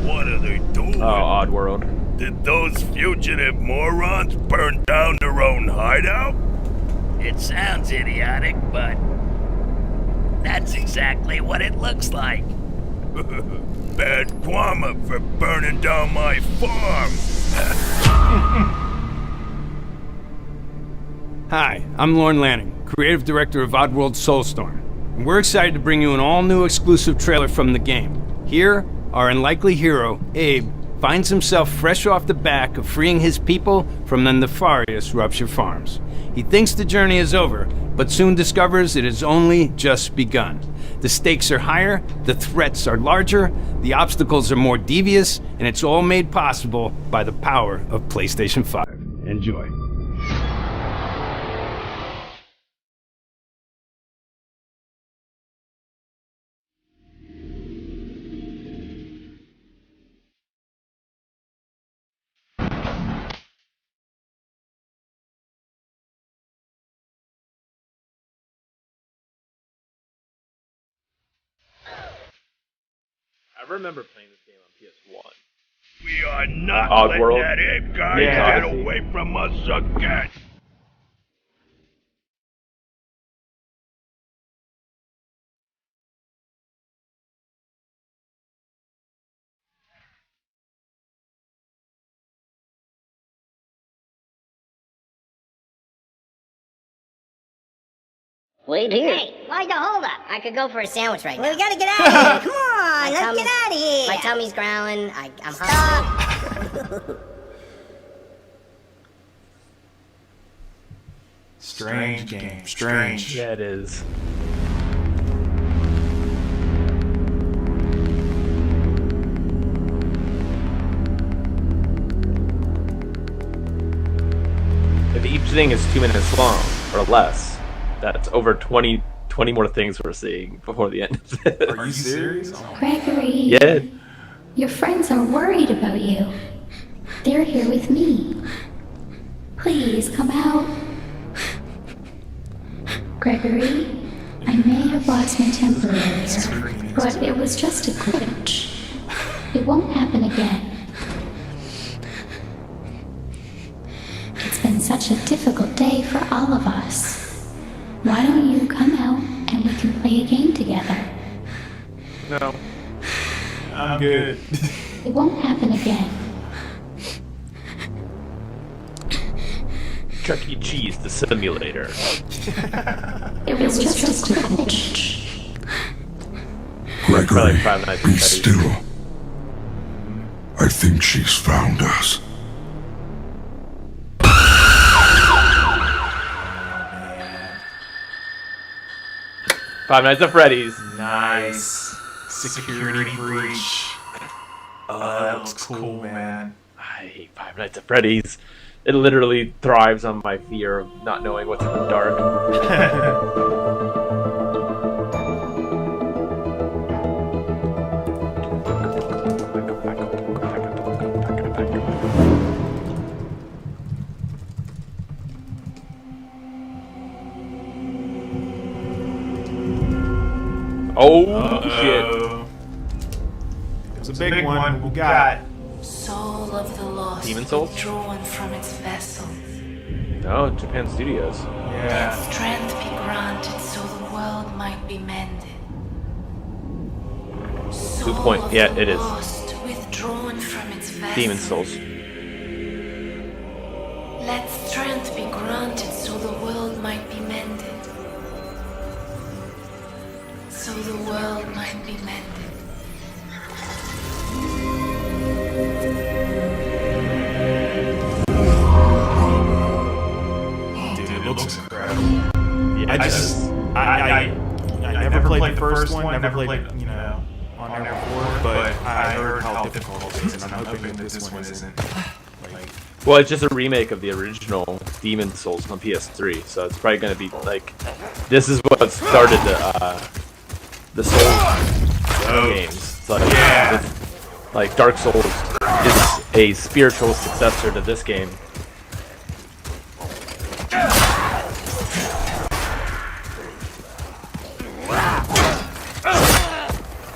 What are they doing? Oh, Oddworld. Did those fugitive morons burn down their own hideout? It sounds idiotic, but that's exactly what it looks like. Bad karma for burning down my farm. Hi, I'm Lorne Lanning, creative director of Oddworld Soulstorm, and we're excited to bring you an all-new exclusive trailer from the game. Here, our unlikely hero, Abe, finds himself fresh off the back of freeing his people from the nefarious Rupture Farms. He thinks the journey is over, but soon discovers it has only just begun. The stakes are higher, the threats are larger, the obstacles are more devious, and it's all made possible by the power of PlayStation 5. Enjoy. I remember playing this game on PS1. We are not Oddworld. letting that ape guy get away from us again. Wait here. Hey, why'd you hold up? I could go for a sandwich right now. We gotta get out of here. Come on, let's get out of here. My tummy's growling. I'm hungry. Strange game. Strange. Yeah, it is. If each thing is 2 minutes long or less, that's over 20 more things we're seeing before the end of it. Are you serious? Gregory. Yeah. Your friends are worried about you. They're here with me. Please come out. Gregory, I may have lost my temper earlier, but it was just a glitch. It won't happen again. It's been such a difficult day for all of us. Why don't you come out and we can play a game together? No. I'm good. It won't happen again. Chuck E. Cheese, the simulator. It was just a glitch. Gregory, Nights be at Freddy's. still. I think she's found us. Five Nights at Freddy's. Nice. Security breach. Oh, that looks cool, man. I hate Five Nights at Freddy's. It literally thrives on my fear of not knowing what's in the dark. Oh shit! It was a big one. We got Soul of the lost, Demon Souls? withdrawn from its vessel. No, Japan Studios. Let strength be granted so the world might be mended. Blue Point. Yeah, it is. Lost, withdrawn from its vessel. Demon Souls. Let strength be granted so the world might be mended. So the world might be mended. Dude, it looks incredible. Yeah, I never played the first one. Never played, on there before. But I heard how difficult it is, and I'm hoping that this one isn't. Well, it's just a remake of the original Demon Souls on PS3, so it's probably going to be like, this is what started the Souls games. So like Dark Souls is a spiritual successor to this game.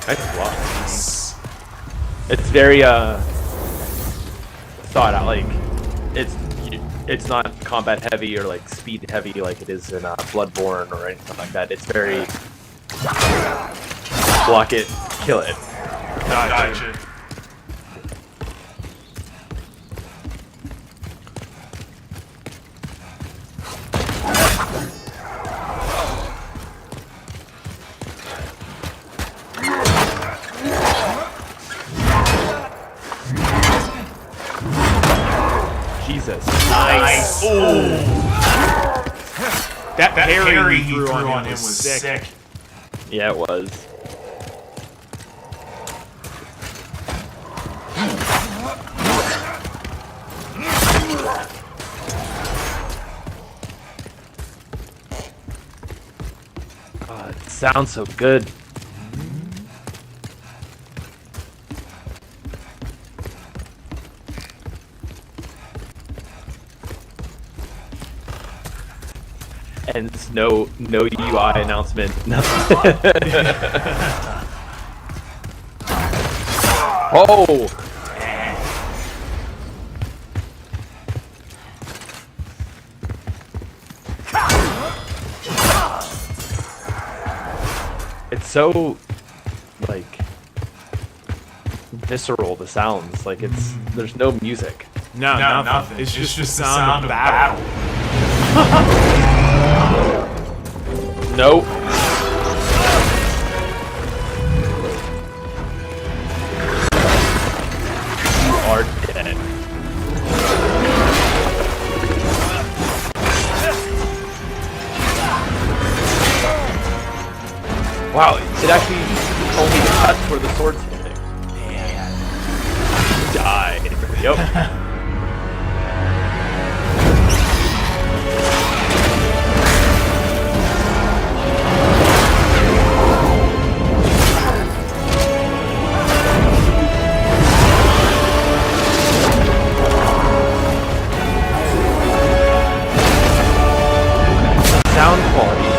Nice block. It's very thought out. Like it's not combat heavy or like speed heavy like it is in Bloodborne or anything like that. It's very block it, kill it. Gotcha. Jesus. Nice. Ooh. That parry he threw on him was sick. Yeah, it was. God, it sounds so good. And it's no UI announcement. Oh! It's so like visceral, the sounds. Like there's no music. No, nothing. It's just the sound of battle. Nope. You are dead. Wow, it actually only cuts where the sword's hitting. Died. Yep. Sound quality.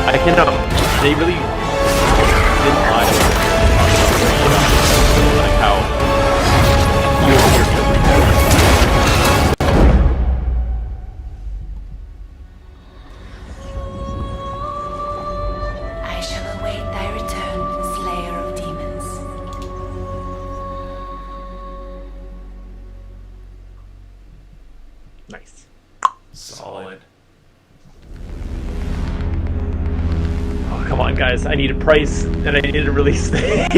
I cannot. They really didn't lie. Like how you hear I shall await thy return, Slayer of Demons. Nice. Solid. Oh, come on, guys. I need a price and I need a release date.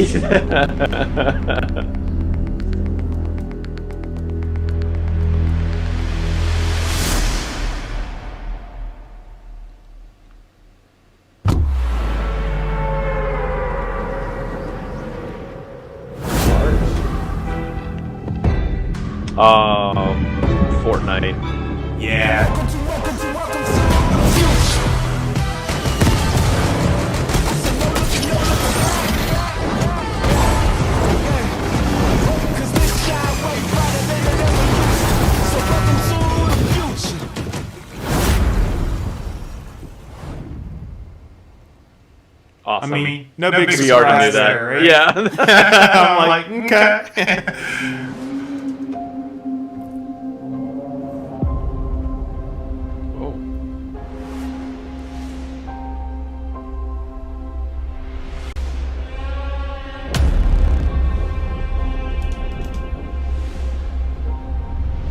Fortnite. Yeah. awesome. I mean, no big surprise. We already knew that. There, right? Yeah. I'm like, okay.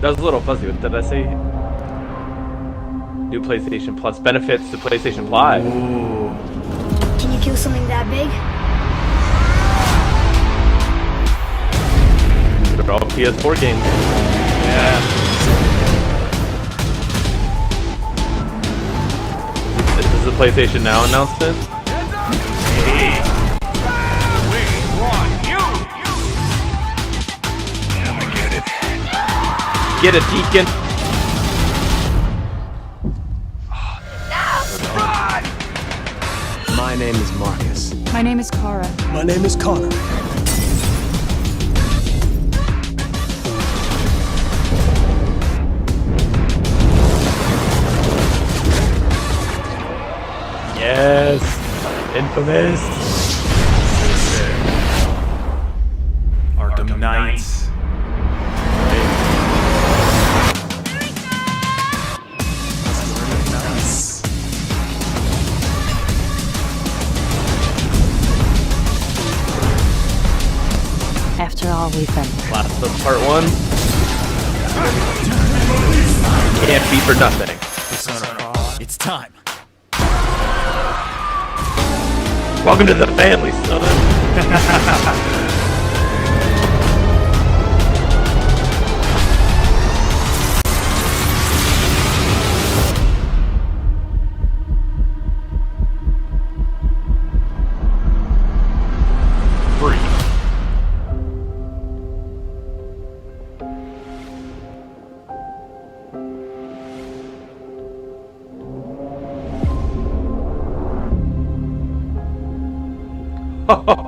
That was a little fuzzy. What did I say? New PlayStation Plus benefits to PlayStation 5. Ooh. Can you kill something that big? They're all PS4 games. Yeah. This is the PlayStation Now announcement. Hey. Get it, Deacon. My name is Marcus. My name is Kara. My name is Connor. Yes. Infamous. Arkham Knights. After all we've been through. Last of Part 1. Can't be for nothing. It's time. Welcome to the family, son.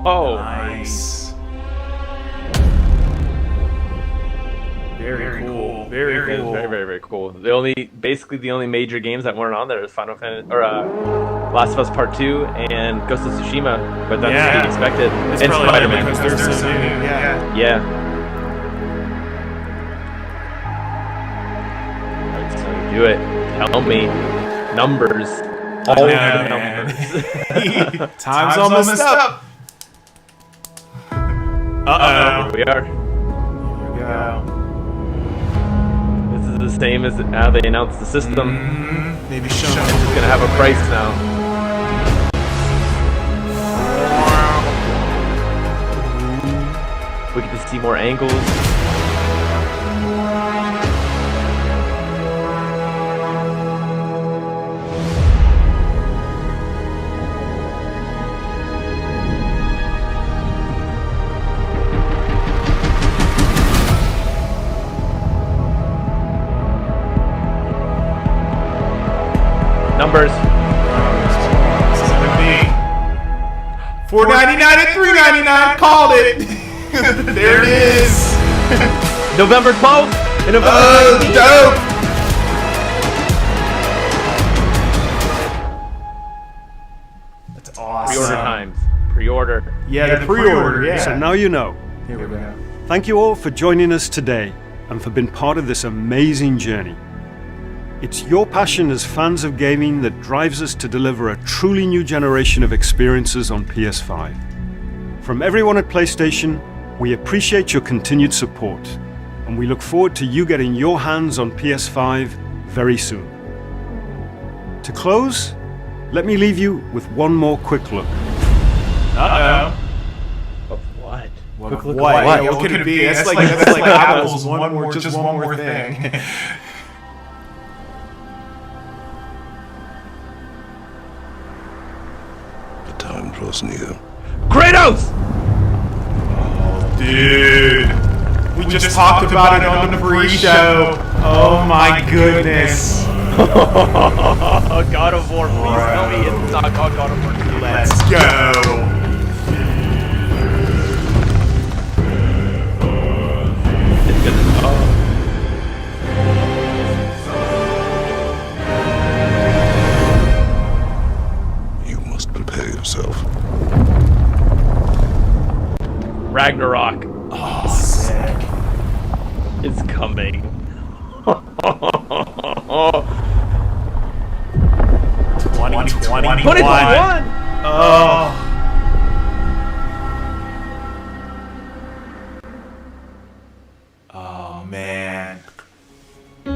Oh, nice. Very cool. Very cool. Very cool. Basically the only major games that weren't on there is Final Fantasy or Last of Us Part 2 and Ghost of Tsushima, but that's to be expected. It's and probably Spider-Man because they're so new. Yeah. Yeah. Alright, so do it. Tell me numbers. All the numbers. Time's almost up. Uh-oh. Here we are. Here we go. This is the same as how they announced the system. Maybe It's gonna have a price now. We get to see more angles. Numbers. $4.99 and $3.99. Called it. There it is. November 12th and November 19th. Dope. That's awesome. Pre-order times. Pre-order. Yeah, the pre-order. Yeah. So now you know. Here we go. Thank you all for joining us today and for being part of this amazing journey. It's your passion as fans of gaming that drives us to deliver a truly new generation of experiences on PS5. From everyone at PlayStation, we appreciate your continued support, and we look forward to you getting your hands on PS5 very soon. To close, let me leave you with one more quick look. Uh-oh. Of what? Quick look what? What? What could it be? That's like Apple's one more thing. Time draws near. Kratos! Oh, dude. We just talked about it on the pre-show. Oh my goodness. God of War, please tell me it's not called God of War 2. Let's go. It's gonna... You must prepare yourself. It's coming. 2021. Oh. Oh man. So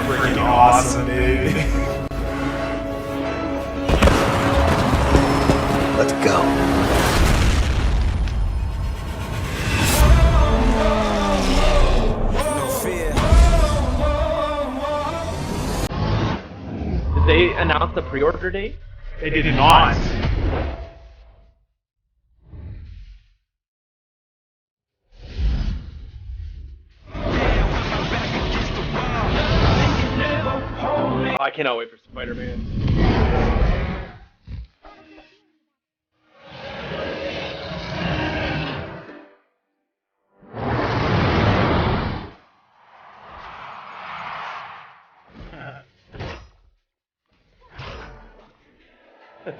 freaking awesome, dude. Let's go. Did they announce the pre-order date? They did not. Oh, I cannot wait for Spider-Man.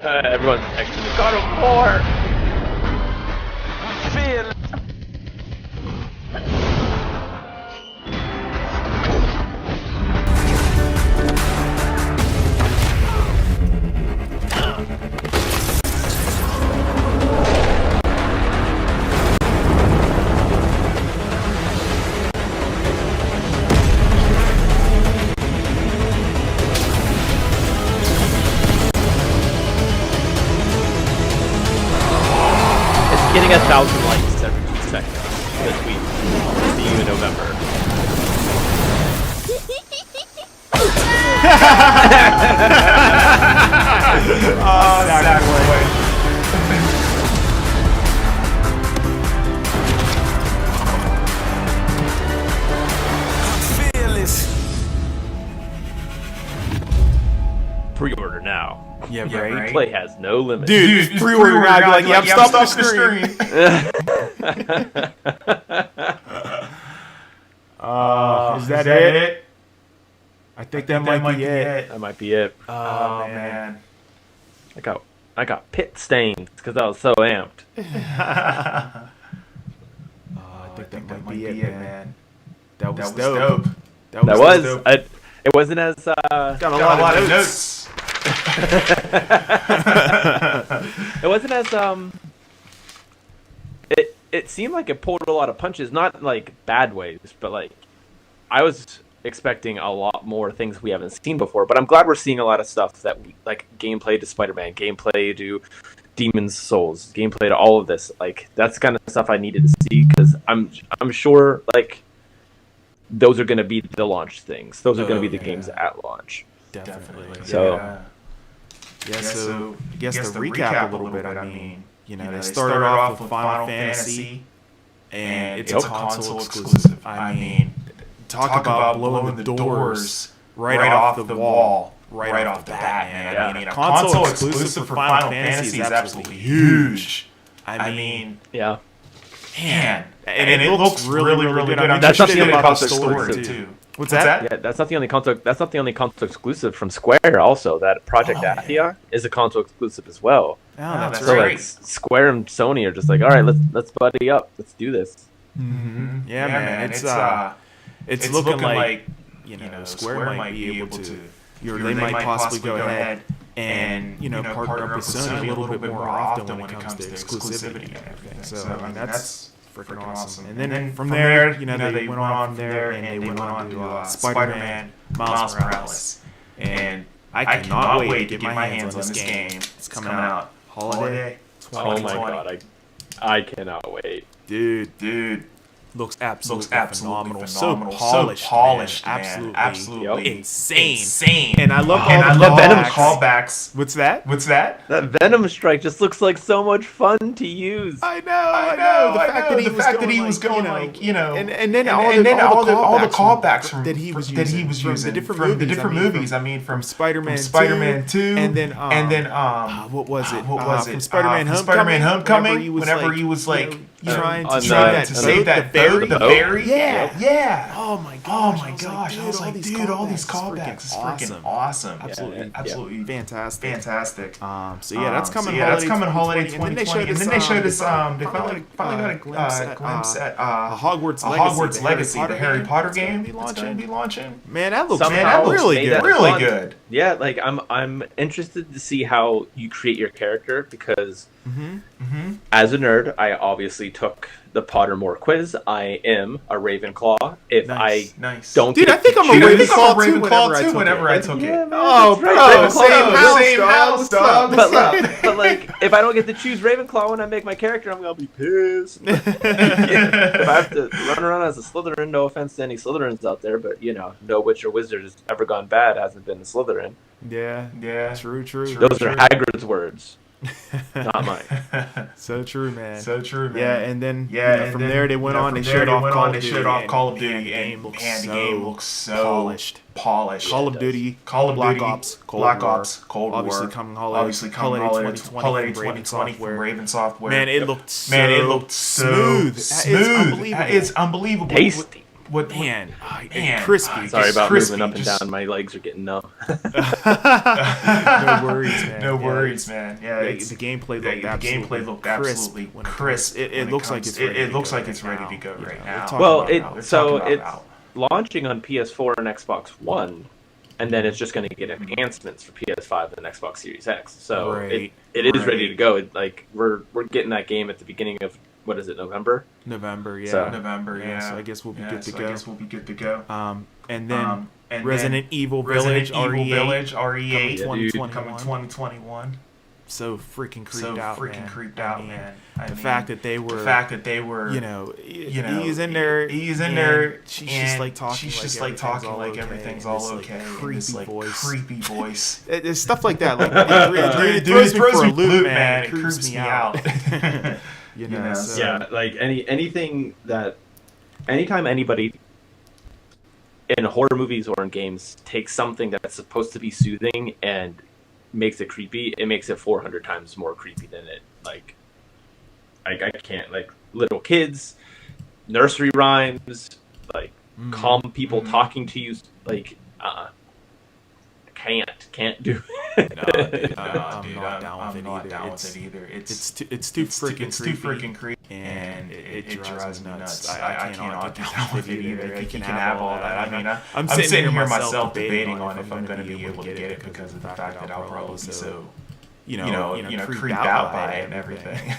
Everyone's texting God of War. Getting 1,000 likes every 2 seconds this week. See you in November. Oh, Sackboy. Pre-order now. Yeah, right. Play has no limit. Dude, pre-order now. I'd be like, yeah, I'm stopping the stream. Is that it? I think that might be it. That might be it. Oh man. I got pit stains because I was so amped. I think that might be it, man. That was dope. That was dope. It wasn't as got a lot of notes. It wasn't as it seemed like it pulled a lot of punches, not like bad ways, but like I was expecting a lot more things we haven't seen before, but I'm glad we're seeing a lot of stuff that we, like gameplay to Spider-Man, gameplay to Demon's Souls, gameplay to all of this. Like that's the kind of stuff I needed to see because I'm sure like those are going to be the launch things. Those are going to be the games at launch. Definitely. So so I guess to recap a little bit, I mean, you know, they started off with Final Fantasy, and it's a console exclusive. I mean, talk about blowing the doors right off the wall, right off the bat, man. I mean, a console exclusive for Final Fantasy is absolutely huge. I mean, yeah. Man, and it looks really good. I mean, that's not the only console exclusive too. What's that? Yeah, that's not the only console. That's not the only console exclusive from Square. Also, that Project Athia is a console exclusive as well. Oh, that's so right. Like Square and Sony are just like, all right, let's buddy up, let's do this. Mm-hmm. Yeah, man, it's looking like you know Square might be able to. They might possibly go ahead and partner up with Sony a little bit more often when it comes to exclusivity and everything. So I mean that's freaking awesome. And then from there, they went on from there and they went on to Spider-Man, Miles Morales, and I cannot wait to get my hands on this game. It's coming out holiday 2020. Oh my god, I cannot wait, dude. Looks absolutely phenomenal. So polished, man. Absolutely insane. And I love all the Venom callbacks. What's that? That Venom strike just looks like so much fun to use. I know. The fact that he was going like, and then all the callbacks that he was using from the different movies. I mean, from Spider-Man 2, and then what was it? From Spider-Man Homecoming. Whenever he was like trying to save that berry. Yeah. Oh my gosh! I was like, dude, all these callbacks is freaking awesome. Absolutely, fantastic. So yeah, that's coming holiday 2020, and then they showed us. They finally got a glimpse at Hogwarts Legacy, the Harry Potter game that's going to be launching. Man, that looks really good. Really good. Yeah, like I'm interested to see how you create your character because as a nerd, I obviously took the Pottermore quiz. I am a Ravenclaw. If I don't, dude, I think I'm a Ravenclaw too. Whenever I took it. Oh, bro, same house, dog. But like, if I don't get to choose Ravenclaw when I make my character, I'm gonna be pissed. If I have to run around as a Slytherin, no offense to any Slytherins out there, but no witch or wizard has ever gone bad hasn't been a Slytherin. Yeah. True. Those are Hagrid's words. Not mine. So true, man. Yeah, and then from there they went on. They showed off Call of Duty, and the game looks so polished. Call of Duty, Black Ops, Cold War, obviously coming holiday 2020 from Raven Software. Man, it looked smooth. It's unbelievable. Tasty. And crispy. Sorry about moving up and down. My legs are getting numb. No worries, man. Yeah, the gameplay looked absolutely crisp. It looks like it's ready to go right now. Well, it's launching on PS4 and Xbox One, and then it's just going to get enhancements for PS5 and Xbox Series X. So it is ready to go. We're getting that game at the beginning of. What is it? November, yeah. So I guess we'll be good to go. And then Resident Evil Village RE8 coming 2021. So freaking creeped out, man. The fact that they were, he's in there. She's just like talking like everything's all okay. Creepy voice. There's stuff like that. Like it throws me for a loop, man. It creeps me out. Yeah, like anything that anytime anybody in horror movies or in games takes something that's supposed to be soothing and makes it creepy, it makes it 400 times more creepy than it. Like I can't, like, little kids, nursery rhymes, like calm people talking to you, like can't do it. I'm not down with it either. It's too freaking creepy, and it drives me nuts. I cannot get down with it either. You can have all that. I mean, I'm sitting here myself debating on if I'm going to be able to get it because of the fact that I'll probably be so creeped out by it and everything.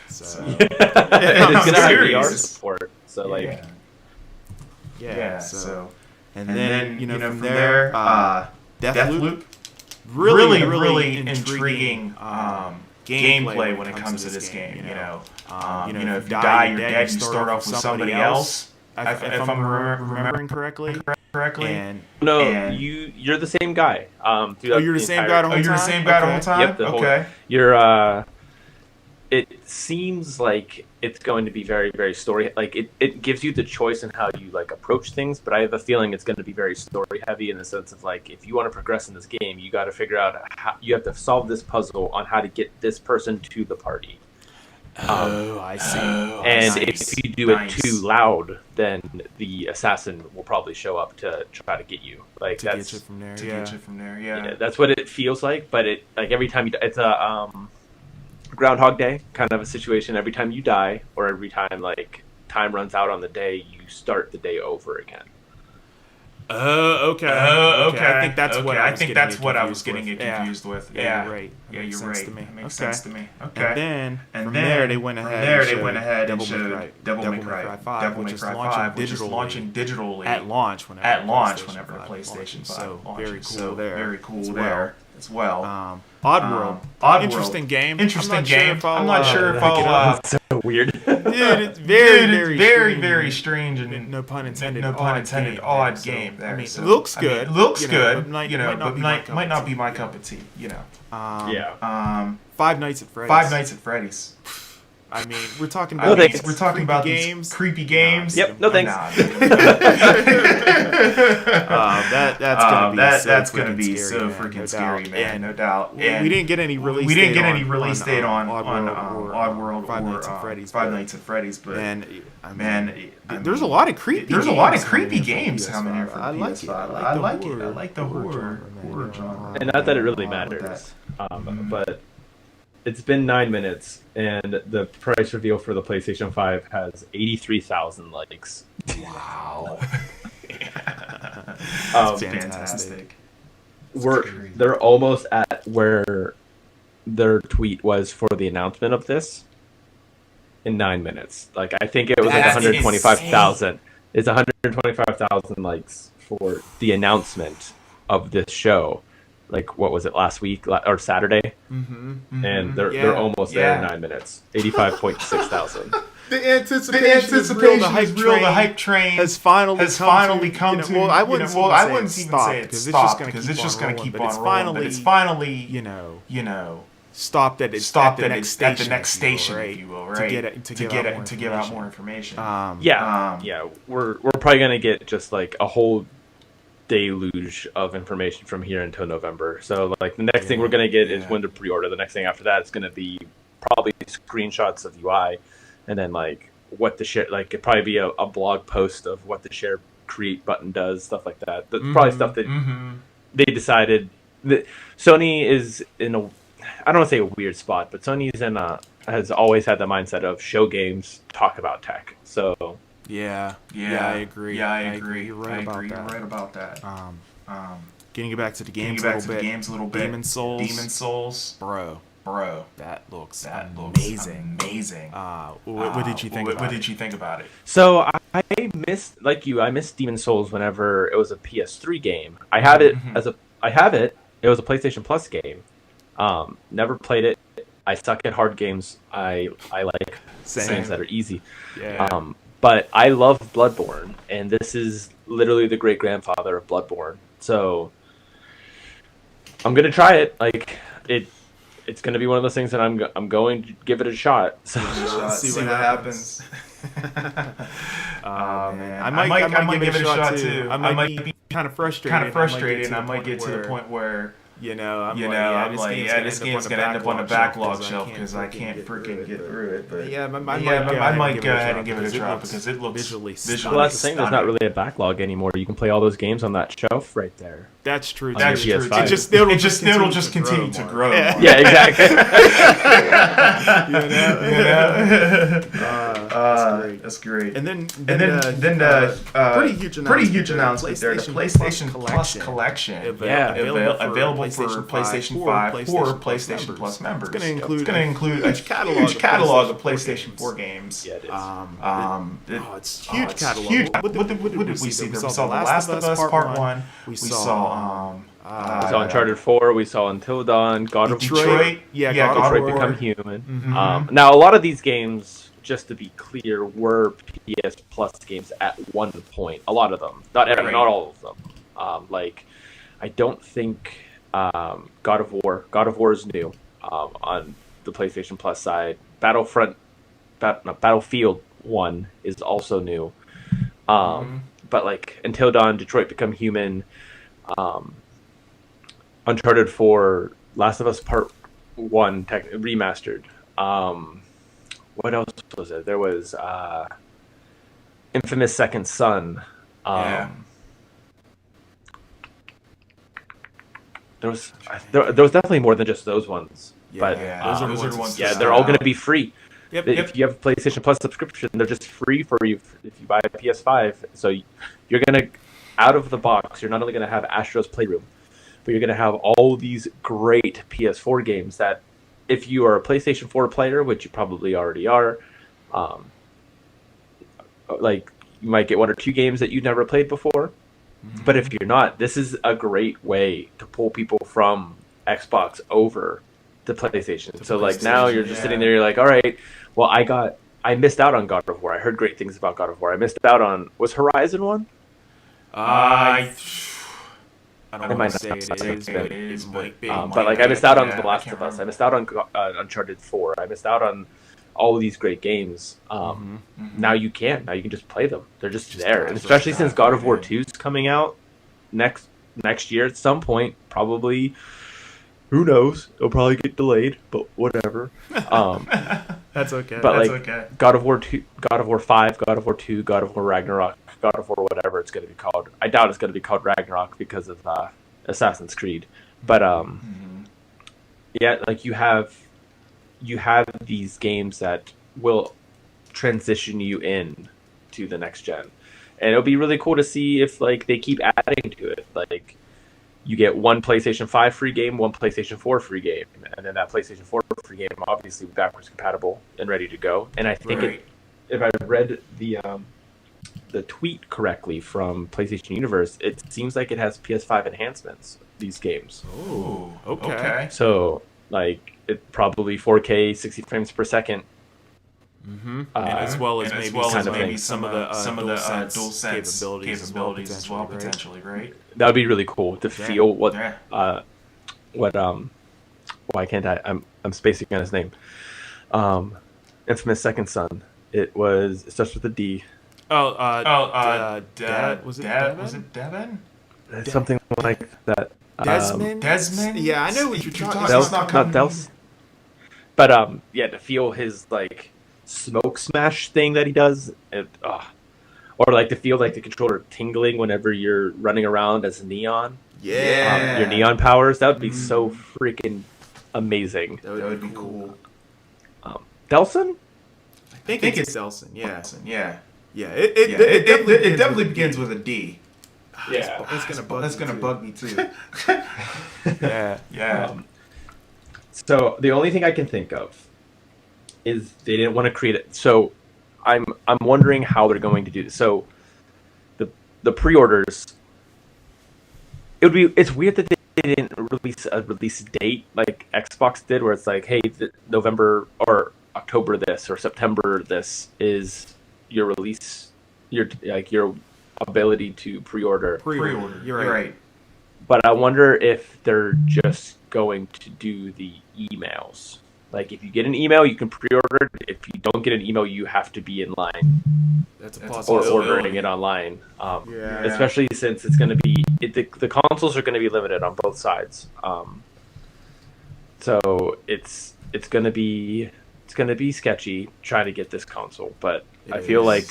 So it's gonna have VR support. So like so and then from there. Deathloop, really intriguing gameplay when it comes to this game. If you die, you're dead. You start off with somebody else. If I'm remembering correctly. And you're the same guy. You're the same guy the whole time. Yep. Okay. You're. It seems like it's going to be very, very story. Like it gives you the choice in how you like approach things, but I have a feeling it's going to be very story heavy in the sense of like if you want to progress in this game, you got to figure out how you have to solve this puzzle on how to get this person to the party. I see. And if you do it too loud, then the assassin will probably show up to try to get you. Like get you from there. Yeah. That's what it feels like. But it like every time it's a Groundhog Day kind of a situation. Every time you die, or every time like time runs out on the day, you start the day over again. Okay. I think that's what I was getting confused with. Yeah, you're right. You're right. That makes sense to me. Okay. And then from there they went ahead and showed Devil May Cry 5, which is launching digitally at launch whenever the PlayStation 5 launches. Very cool there as well. Oddworld. Interesting game. I'm not sure if I'll so weird. Dude, it's very strange and no pun intended. Odd game there. I mean, it looks good. But might not be my cup of tea. Five Nights at Freddy's. I mean, we're talking No, about thanks. we're talking about games. creepy games. Yep, no thanks. That's gonna be so freaking scary, man. No doubt. And we didn't get any release. We didn't get any release date on Oddworld, Five Nights at Freddy's. But there's a lot of creepy. games coming here for PS5. I like it. I like the horror genre. And not that it really matters, but it's been 9 minutes, and the price reveal for the PlayStation 5 has 83,000 likes. Wow. Fantastic. They're almost at where their tweet was for the announcement of this in 9 minutes. Like, I think it was like 125,000. It's 125,000 likes for the announcement of this show. Like, what was it, last week or Saturday? And they're almost there in 9 minutes. 85.6 thousand. The anticipation is real. The hype train has finally come to. Well, I wouldn't even say it stopped because it's just going to keep on rolling. But it's finally, you know, stopped at the next station, if you will, right? To get out more information. We're probably going to get just like a whole deluge of information from here until November. So like the next thing we're going to get is when to pre-order. The next thing after that is going to be probably screenshots of UI, and then like what the share, like it'd probably be a blog post of what the share create button does, stuff like that. That's probably stuff that they decided that Sony is in a, I don't want to say a weird spot, but Sony's in a, has always had the mindset of show games, talk about tech. So Yeah, I agree. You're right about that. Getting back to the games a little bit. Demon Souls. Bro. That looks amazing. What did you think about it? So I missed, like you, I missed Demon Souls whenever it was a PS3 game. I have it It was a PlayStation Plus game. Never played it. I suck at hard games. I like games that are easy. Yeah. But I love Bloodborne, and this is literally the great grandfather of Bloodborne. So I'm gonna try it. Like it's gonna be one of those things that I'm going to give it a shot. So see what happens. Man. I might give it a shot too. I might be kind of frustrated. And I might get to the point where I'm like, this game's gonna end up on the backlog shelf because I can't freaking get through it. But I might go ahead and give it a try because it looks visually. Well, that's the thing. There's not really a backlog anymore. You can play all those games on that shelf right there. That's true. That's true. It'll just continue to grow. Yeah, exactly. That's great. And then pretty huge announcement there. The PlayStation Plus collection. Available for PlayStation 5 or PlayStation Plus members. It's going to include a huge catalog of PlayStation 4 games. Yeah, it is. It's huge catalog. What did we see? We saw The Last of Us Part 1. We saw Uncharted 4. We saw Until Dawn. God of Detroit. Detroit Become Human. Now, a lot of these games, just to be clear, were PS Plus games at one point. A lot of them, not all of them. I don't think God of War is new on the PlayStation Plus side. Battlefield 1 is also new. But like Until Dawn, Detroit Become Human, Uncharted 4, Last of Us Part 1 remastered. What else was it? There was Infamous Second Son. There was definitely more than just those ones. Those are the ones. Yeah, they're all going to be free. If you have a PlayStation Plus subscription, they're just free for you if you buy a PS5. So you're going to, out of the box, you're not only going to have Astro's Playroom, but you're going to have all these great PS4 games that, if you are a PlayStation 4 player, which you probably already are, like you might get one or two games that you've never played before. But if you're not, this is a great way to pull people from Xbox over to PlayStation. So like now you're just sitting there, you're like, all right, well I missed out on God of War. I heard great things about God of War. I missed out on, was Horizon one? I don't want to say it is, but like I missed out on The Last of Us. I missed out on Uncharted 4. I missed out on all of these great games. Now you can't. Now you can just play them. They're just there. And especially since God of War 2 is coming out next year at some point, probably. Who knows? It'll probably get delayed, but whatever. That's okay. But That's like okay. God of War 2, God of War 5, God of War 2, God of War Ragnarok, God of War whatever it's going to be called. I doubt it's going to be called Ragnarok because of Assassin's Creed. But yeah, like you have these games that will transition you in to the next gen, and it'll be really cool to see if like they keep adding to it. Like you get one PlayStation 5 free game, one PlayStation 4 free game, and then that PlayStation 4 free game obviously backwards compatible and ready to go. And I think if I read the tweet correctly from PlayStation Universe, it seems like it has PS5 enhancements. These games. Oh, okay. So like it probably 4K 60 frames per second. And as well as maybe some of the DualSense capabilities as well, potentially, right? That would be really cool to feel what why can't I'm spacing on his name. Infamous Second Son. It starts with a D. Was it Devin? Something like that. Desmond? Yeah, I know what you're talking about. Not Dels. But yeah, to feel his like smoke smash thing that he does, or like to feel like the controller tingling whenever you're running around as Neon. Yeah, your Neon powers. That would be so freaking amazing. That would be cool. Delson? I think it's Delson. Yeah. It definitely begins with a D. Yeah, that's gonna bug me too. Yeah. So the only thing I can think of is they didn't want to create it. So I'm wondering how they're going to do this. So the pre-orders, it's weird that they didn't release a release date like Xbox did, where it's like, hey, November or October this or September this is your release, your ability to pre-order. You're right. But I wonder if they're just going to do the emails. Like, if you get an email, you can pre-order it. If you don't get an email, you have to be in line. That's a possibility. Or ordering it online. Especially since it's going to be... the consoles are going to be limited on both sides. So it's going to be sketchy trying to get this console. But I feel like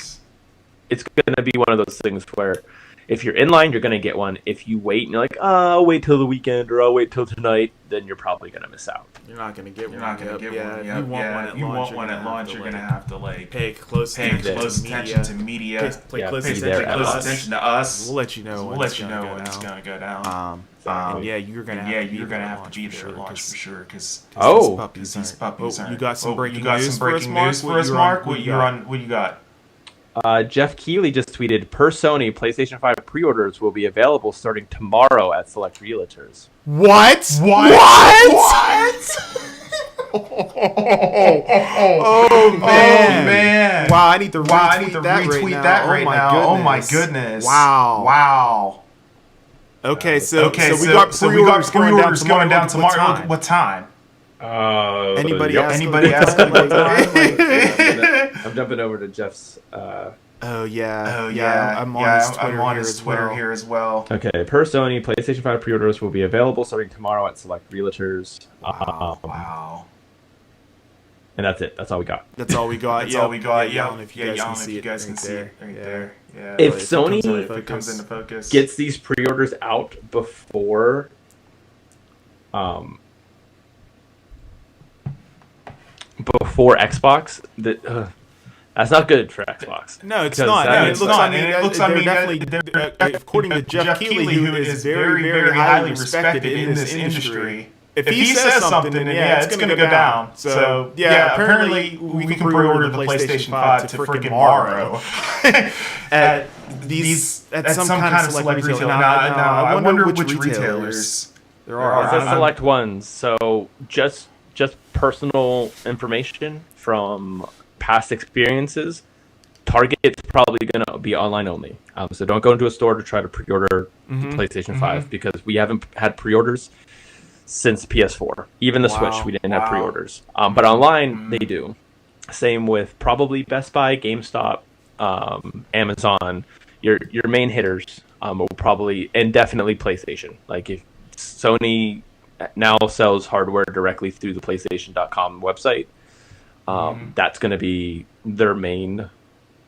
it's going to be one of those things where if you're in line, you're going to get one. If you wait and you're like, I'll wait till the weekend or I'll wait till tonight, then you're probably going to miss out. You're not going to get one. If you want one at launch, you're going to have to like pay close attention to media. Pay close attention to us. We'll let you know when it's going to go down. And you're going to have to be there at launch for sure because these puppies are. You got some breaking news for us, Mark? What you got? Jeff Keighley just tweeted, per Sony, PlayStation 5 pre-orders will be available starting tomorrow at select realtors. What? Oh man! Wow, I need to retweet that right now. Oh my goodness! Wow. Okay, so we got pre-orders going down tomorrow. What time? Anybody ask I'm jumping over to Jeff's. I'm on his Twitter here as well. Okay, per Sony, PlayStation 5 pre-orders will be available starting tomorrow at select realtors. Wow. And that's it. That's all we got. Yeah. I don't know if you guys can see it right there. Yeah. If Sony comes into focus, gets these pre-orders out before Xbox, that's not good for Xbox. No, it's not. It looks like they're according to Jeff Keighley, who is very, very highly respected in this industry. If he says something, then it's going to go down. So apparently we can pre-order the PlayStation 5 to freaking tomorrow at some kind of select retailer. Now I wonder which retailers there are. It's select ones. So just personal information from past experiences. Target's probably going to be online only. So don't go into a store to try to pre-order the PlayStation 5 because we haven't had pre-orders since PS4. Even the Switch, we didn't have pre-orders. But online, they do. Same with probably Best Buy, GameStop, Amazon. Your main hitters will probably, and definitely PlayStation. Like if Sony now sells hardware directly through the PlayStation.com website, that's going to be their main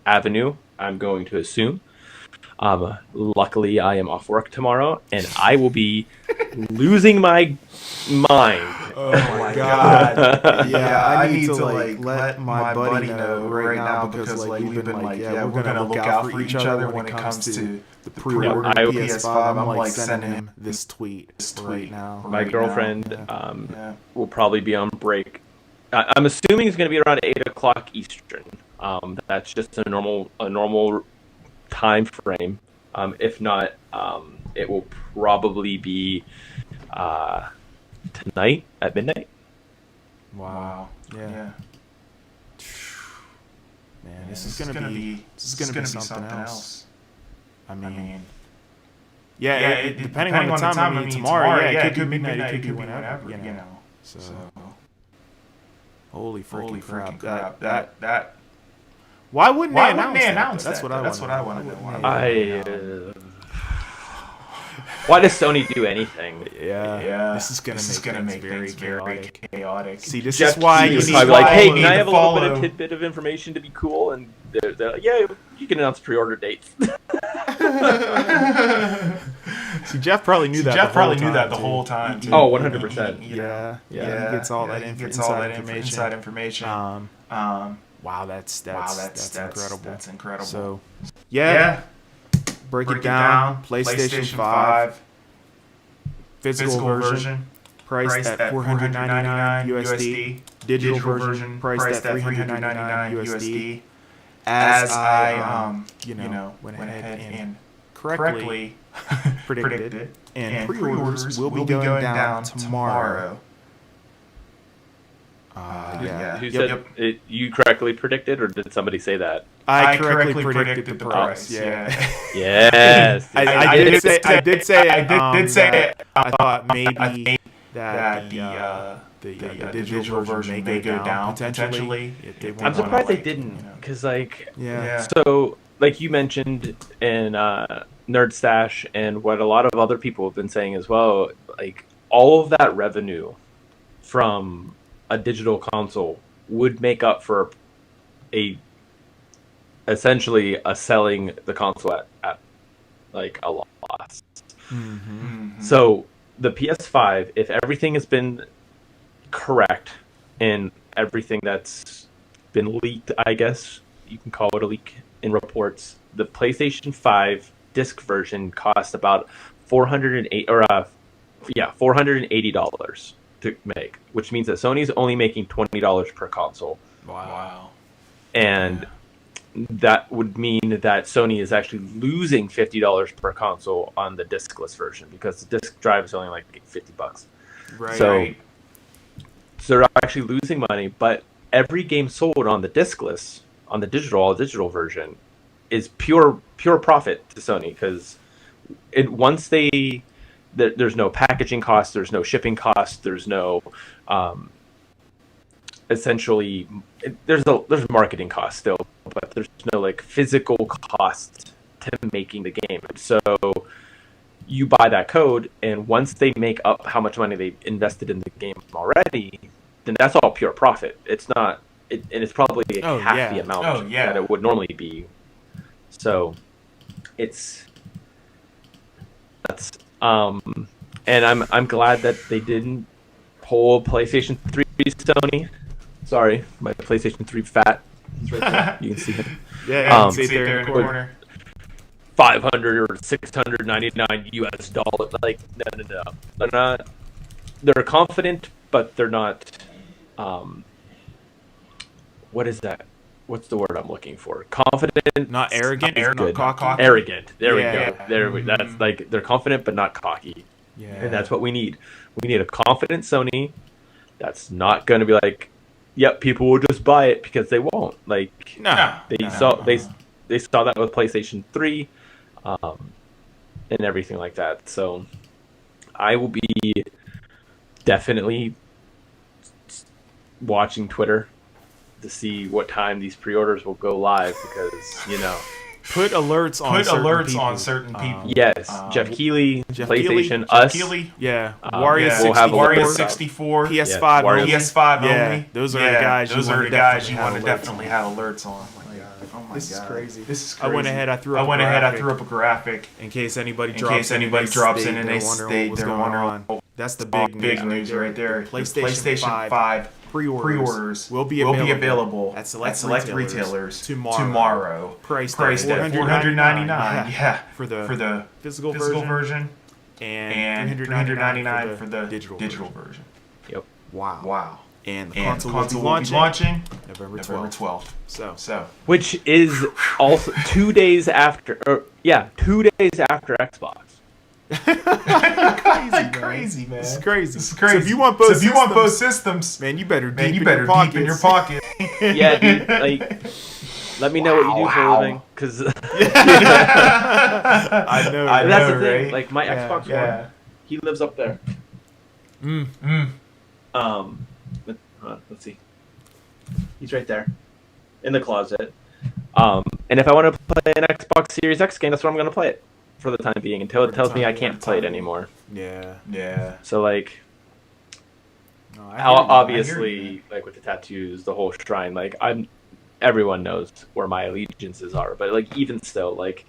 avenue, I'm going to assume. Luckily, I am off work tomorrow, and I will be losing my mind. Oh my god! Yeah, I need to let my buddy know right now because we've been we're gonna look out for each other when it comes to the pre-order PS5. I'm like sending him this tweet right now. My girlfriend will probably be on break. I'm assuming it's going to be around 8:00 Eastern. That's just a normal time frame. If not, it will probably be tonight at midnight. Wow. Yeah. Man, this is gonna be something else. I mean, depending on the time. I mean, tomorrow. It could be midnight. It could be whenever. You know. So. Holy freaking crap! That. Why wouldn't they announce that? That's what I want to know. Why does Sony do anything? Yeah. This is gonna make things very chaotic. See, this Jeff is why you need need like, hey, can I have a little follow. bit of tidbit of information to be cool? And they're like, yeah, you can announce pre-order dates. See, Jeff probably knew that the whole time. Oh, 100%. Yeah. He gets all that inside information. Wow, that's incredible. That's incredible. So, break it down. PlayStation 5 physical version priced at $499 USD. Digital version priced at $399 USD. As I went ahead and correctly predicted, and pre-orders will be going down tomorrow. Who said it, you correctly predicted, or did somebody say that? I correctly predicted the price. Yes. I did say it. I thought maybe that the digital version may go down potentially. I'm surprised they didn't, because so like you mentioned in Nerd Stash, and what a lot of other people have been saying as well, like all of that revenue from a digital console would make up for essentially selling the console at like a loss. So the PS5, if everything has been correct and everything that's been leaked, I guess you can call it a leak in reports, the PlayStation 5 disc version cost about $480 to make, which means that Sony's only making $20 per console. Wow. And that would mean that Sony is actually losing $50 per console on the discless version, because the disc drive is only like $50. Right. So they're actually losing money, but every game sold on the discless, on the digital version, is pure profit to Sony, because once there's no packaging costs, there's no shipping costs, there's no essentially there's marketing costs still, but there's no like physical cost to making the game. So you buy that code, and once they make up how much money they invested in the game already, then that's all pure profit. It's not, and it's probably half the amount that it would normally be. So that's and I'm glad that they didn't pull PlayStation 3 Sony. Sorry, my PlayStation 3 fat. He's right there. You can see him. Yeah, you can see it there in the corner. $500 or $699 US. Like, no. They're not. They're confident, but they're not. What is that? What's the word I'm looking for? Confident, not arrogant. Not cocky. Arrogant. There we go. That's like, they're confident but not cocky. Yeah. And that's what we need. We need a confident Sony that's not going to be like, yep, people will just buy it, because they won't. Like, they saw that with PlayStation 3, and everything like that. So I will be definitely watching Twitter to see what time these pre-orders will go live because put alerts on certain people. Yes, Jeff Keighley, PlayStation, us. Yeah, Wario 64, PS5, PS5 only. Yeah, those are the guys. Those are the guys you want to definitely have alerts on. This is crazy. This is I crazy. went ahead. I threw up a graphic in case anybody drops in and they're wondering. That's the big news right there. PlayStation 5 pre-orders will be available at select retailers tomorrow. Priced at $499. Yeah, for the physical version, and $399 for the digital version. Yep. Wow. And the console will be launching November 12th. So, which is also 2 days after, 2 days after Xbox. Crazy, man. This is crazy. So if you want both systems, man, you better deep in your pocket. Yeah, dude. Like, let me know what you do for a living, because I know. That's the thing. Right? Like my Xbox One, he lives up there. Let's see. He's right there, in the closet. And if I want to play an Xbox Series X game, that's where I'm going to play it for the time being until it tells me I can't play it anymore. Yeah. So like, obviously, like with the tattoos, the whole shrine, like everyone knows where my allegiances are, but like even still, like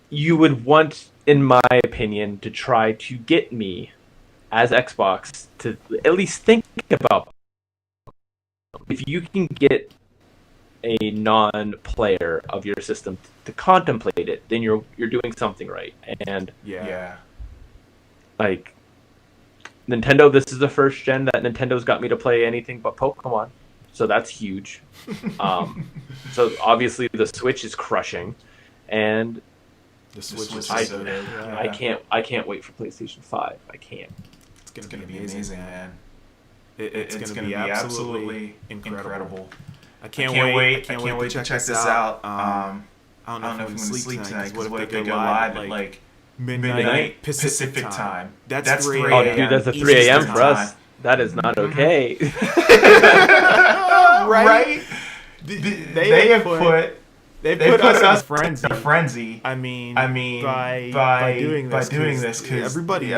you would want, in my opinion, to try to get me as Xbox to at least think about if you can get a non-player of your system to contemplate it, then you're doing something right. And like Nintendo, this is the first gen that Nintendo's got me to play anything but Pokemon, so that's huge. So obviously the Switch is crushing, and the Switch is I can't wait for PlayStation 5. I can't. It's gonna be amazing, man. It's gonna be absolutely incredible. I can't wait to check this out. I don't know if I'm gonna sleep tonight, because what if they go live at like midnight Pacific time? That's 3 a.m. Oh, dude, that's a 3 a.m. for us. That is not okay. Right? They put us in a frenzy. I mean, by doing this, because everybody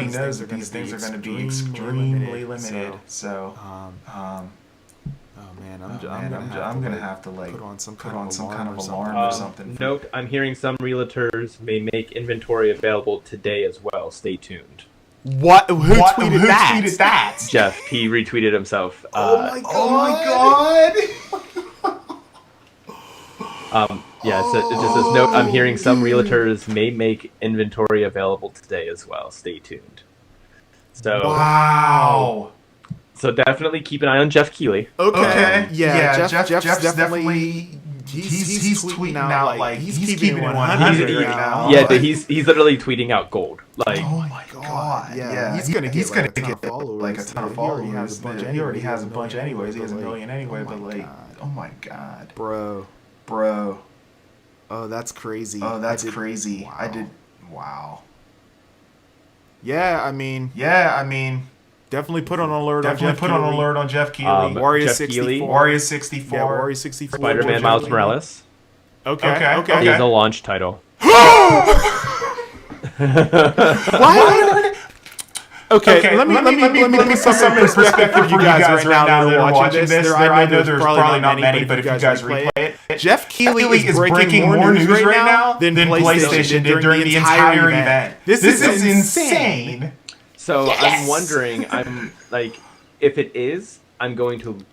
knows that these things are going to be extremely limited. So, I'm gonna have to like put on some kind of alarm or something. Note: I'm hearing some realtors may make inventory available today as well. Stay tuned. What? Who tweeted that? Jeff. He retweeted himself. Oh my god! Yeah, it just says, note, I'm hearing some realtors may make inventory available today as well. Stay tuned. So wow. So definitely keep an eye on Jeff Keighley. Okay. Yeah, Jeff's definitely he's tweeting out like he's keeping it 100 right now. Yeah, he's literally tweeting out gold. Like, oh my god. Yeah. He's gonna get like a ton of followers. He already has a bunch anyways. He has 1 million anyway. But like, oh my god, bro. Oh, that's crazy. Wow. Wow. Yeah, I mean, definitely put on alert on Jeff Keighley. Wario 64. Yeah, Wario 64. Spider-Man Miles Morales. Okay. Is a launch title. What? Okay, let me put some in perspective for you guys right now that are watching this. I know there's probably not many, but if you guys replay it, Jeff Keighley is breaking more news right now than PlayStation did during the entire event. This is insane. So I'm wondering, if it is, I'm going to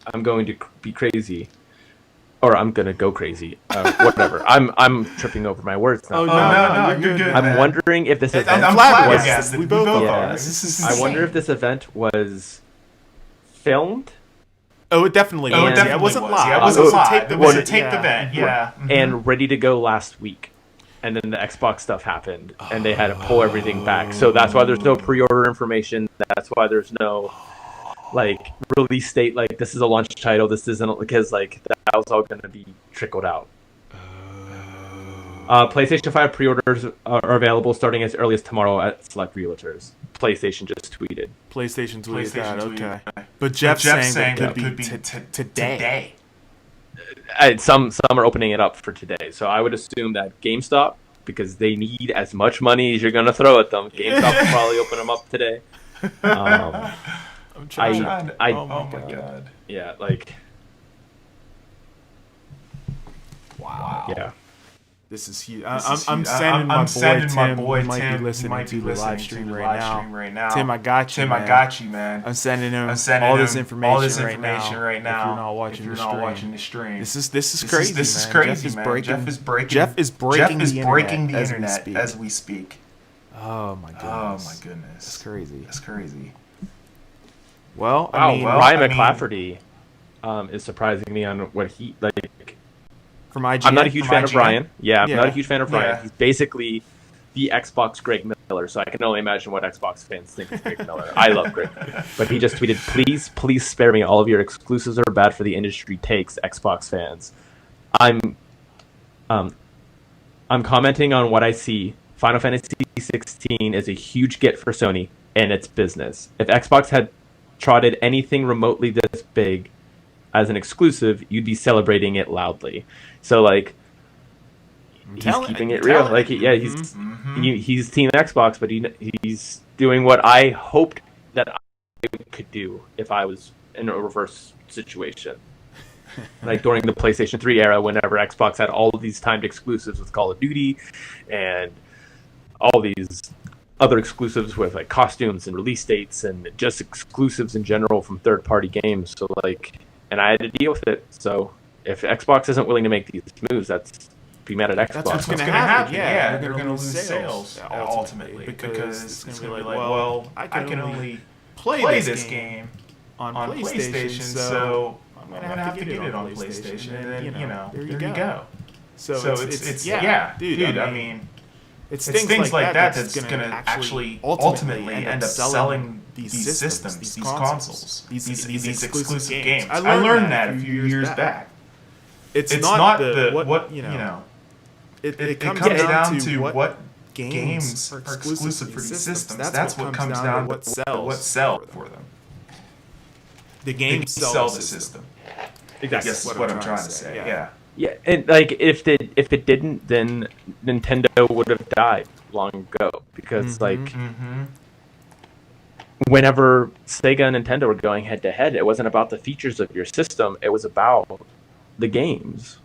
be crazy, or I'm gonna go crazy. Whatever. I'm tripping over my words now. Oh no, you're good. I'm wondering if this event was. We both are. This is insane. I wonder if this event was filmed. Oh, it definitely was. It wasn't live. Yeah, it wasn't live. It was a taped event. Yeah. And ready to go last week. And then the Xbox stuff happened, and they had to pull everything back. So that's why there's no pre-order information. That's why there's no release date. Like, this is a launch title. This isn't, because that was all going to be trickled out. PlayStation 5 pre-orders are available starting as early as tomorrow at select realtors. PlayStation just tweeted. PlayStation tweeted that. Okay. But Jeff's saying that it could be today. Some are opening it up for today. So I would assume that GameStop, because they need as much money as you're going to throw at them, GameStop will probably open them up today. I'm trying to... Oh my god. Yeah, like... Wow. Yeah. This is huge. I'm sending my boy Tim. He might be listening to the live stream right now. Tim, I got you, man. I'm sending him all this information right now. If you're not watching the stream. This is crazy. This is crazy, man. Jeff is breaking the internet as we speak. Oh my goodness. That's crazy. Well, Ryan McClafferty is surprising me on what he like. From IGN? I'm not a huge fan of Ryan. I'm not a huge fan of Ryan. He's basically the Xbox Greg Miller, so I can only imagine what Xbox fans think of Greg Miller. I love Greg. But he just tweeted, please spare me. All of your exclusives are bad for the industry takes, Xbox fans. I'm commenting on what I see. Final Fantasy 16 is a huge get for Sony and its business. If Xbox had trotted anything remotely this big as an exclusive, you'd be celebrating it loudly. So like, he's keeping it real. Like, he's Team Xbox, but he's doing what I hoped that I could do if I was in a reverse situation. Like during the PlayStation 3 era, whenever Xbox had all of these timed exclusives with Call of Duty and all these other exclusives with like costumes and release dates and just exclusives in general from third-party games. So like, and I had to deal with it. So if Xbox isn't willing to make these moves, that's be mad at Xbox. That's what's going to happen. Yeah, they're going to lose sales ultimately because it's going to be like, well, I can only play this game on PlayStation, so I'm going to have to get it on PlayStation, and then there you go. So it's dude. I mean, it's things like that that's going to actually ultimately end up selling these systems, these consoles, these exclusive games. I learned that a few years back. It's not it comes down to what games are exclusive for these systems. That's what comes down to what sells for them. The games sell the system. Exactly. That's what I'm trying to say. Yeah, and like if it didn't, then Nintendo would have died long ago because whenever Sega and Nintendo were going head to head, it wasn't about the features of your system; it was about the games.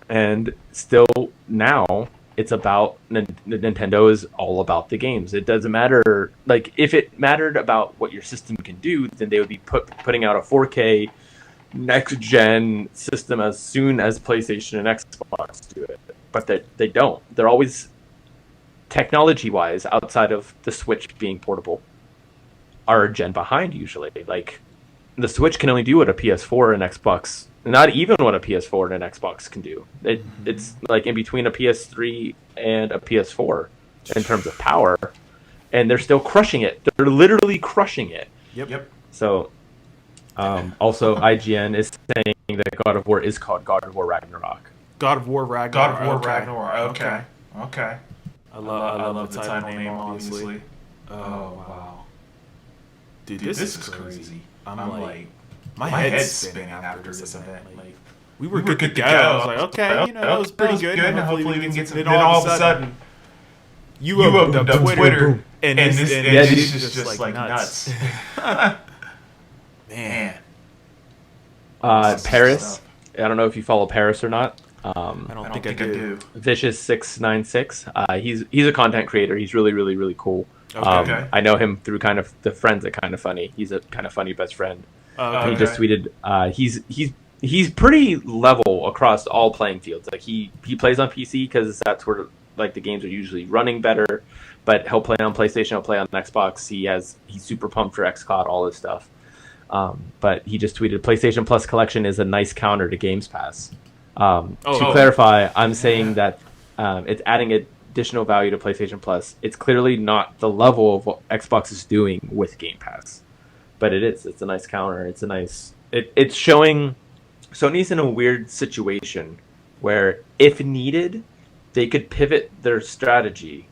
And still now, it's about Nintendo is all about the games. It doesn't matter. Like if it mattered about what your system can do, then they would be putting out a 4K next gen system as soon as PlayStation and Xbox do it, but they don't. They're always technology wise outside of the Switch being portable are a gen behind usually. Like the Switch can only do what a PS4 and Xbox, not even what a PS4 and an Xbox can do. It's like in between a PS3 and a PS4 in terms of power, and they're still crushing it. They're literally crushing it. Yep. So also, IGN is saying that God of War is called God of War Ragnarok. God of War Ragnarok. Okay. I love the title name, obviously. Oh, wow. Dude, this is crazy. I'm like, my head's spinning after this event. Like, we were good to go. I was like, okay, that was pretty good. And hopefully we can get some. Then all of a sudden, you opened up Twitter, and this is just like nuts. Man. Paris. I don't know if you follow Paris or not. I don't think I do. Vicious696. He's a content creator. He's really cool. Okay. I know him through kind of the friends at Kind of Funny. He's a Kind of Funny best friend. He just tweeted. He's pretty level across all playing fields. Like he plays on PC because that's where like the games are usually running better. But he'll play on PlayStation. He'll play on Xbox. He's super pumped for XCOD, all this stuff. But he just tweeted, PlayStation Plus Collection is a nice counter to Games Pass. To clarify, I'm saying that it's adding additional value to PlayStation Plus. It's clearly not the level of what Xbox is doing with Game Pass. But it is. It's a nice counter. It's showing Sony's in a weird situation where if needed, they could pivot their strategy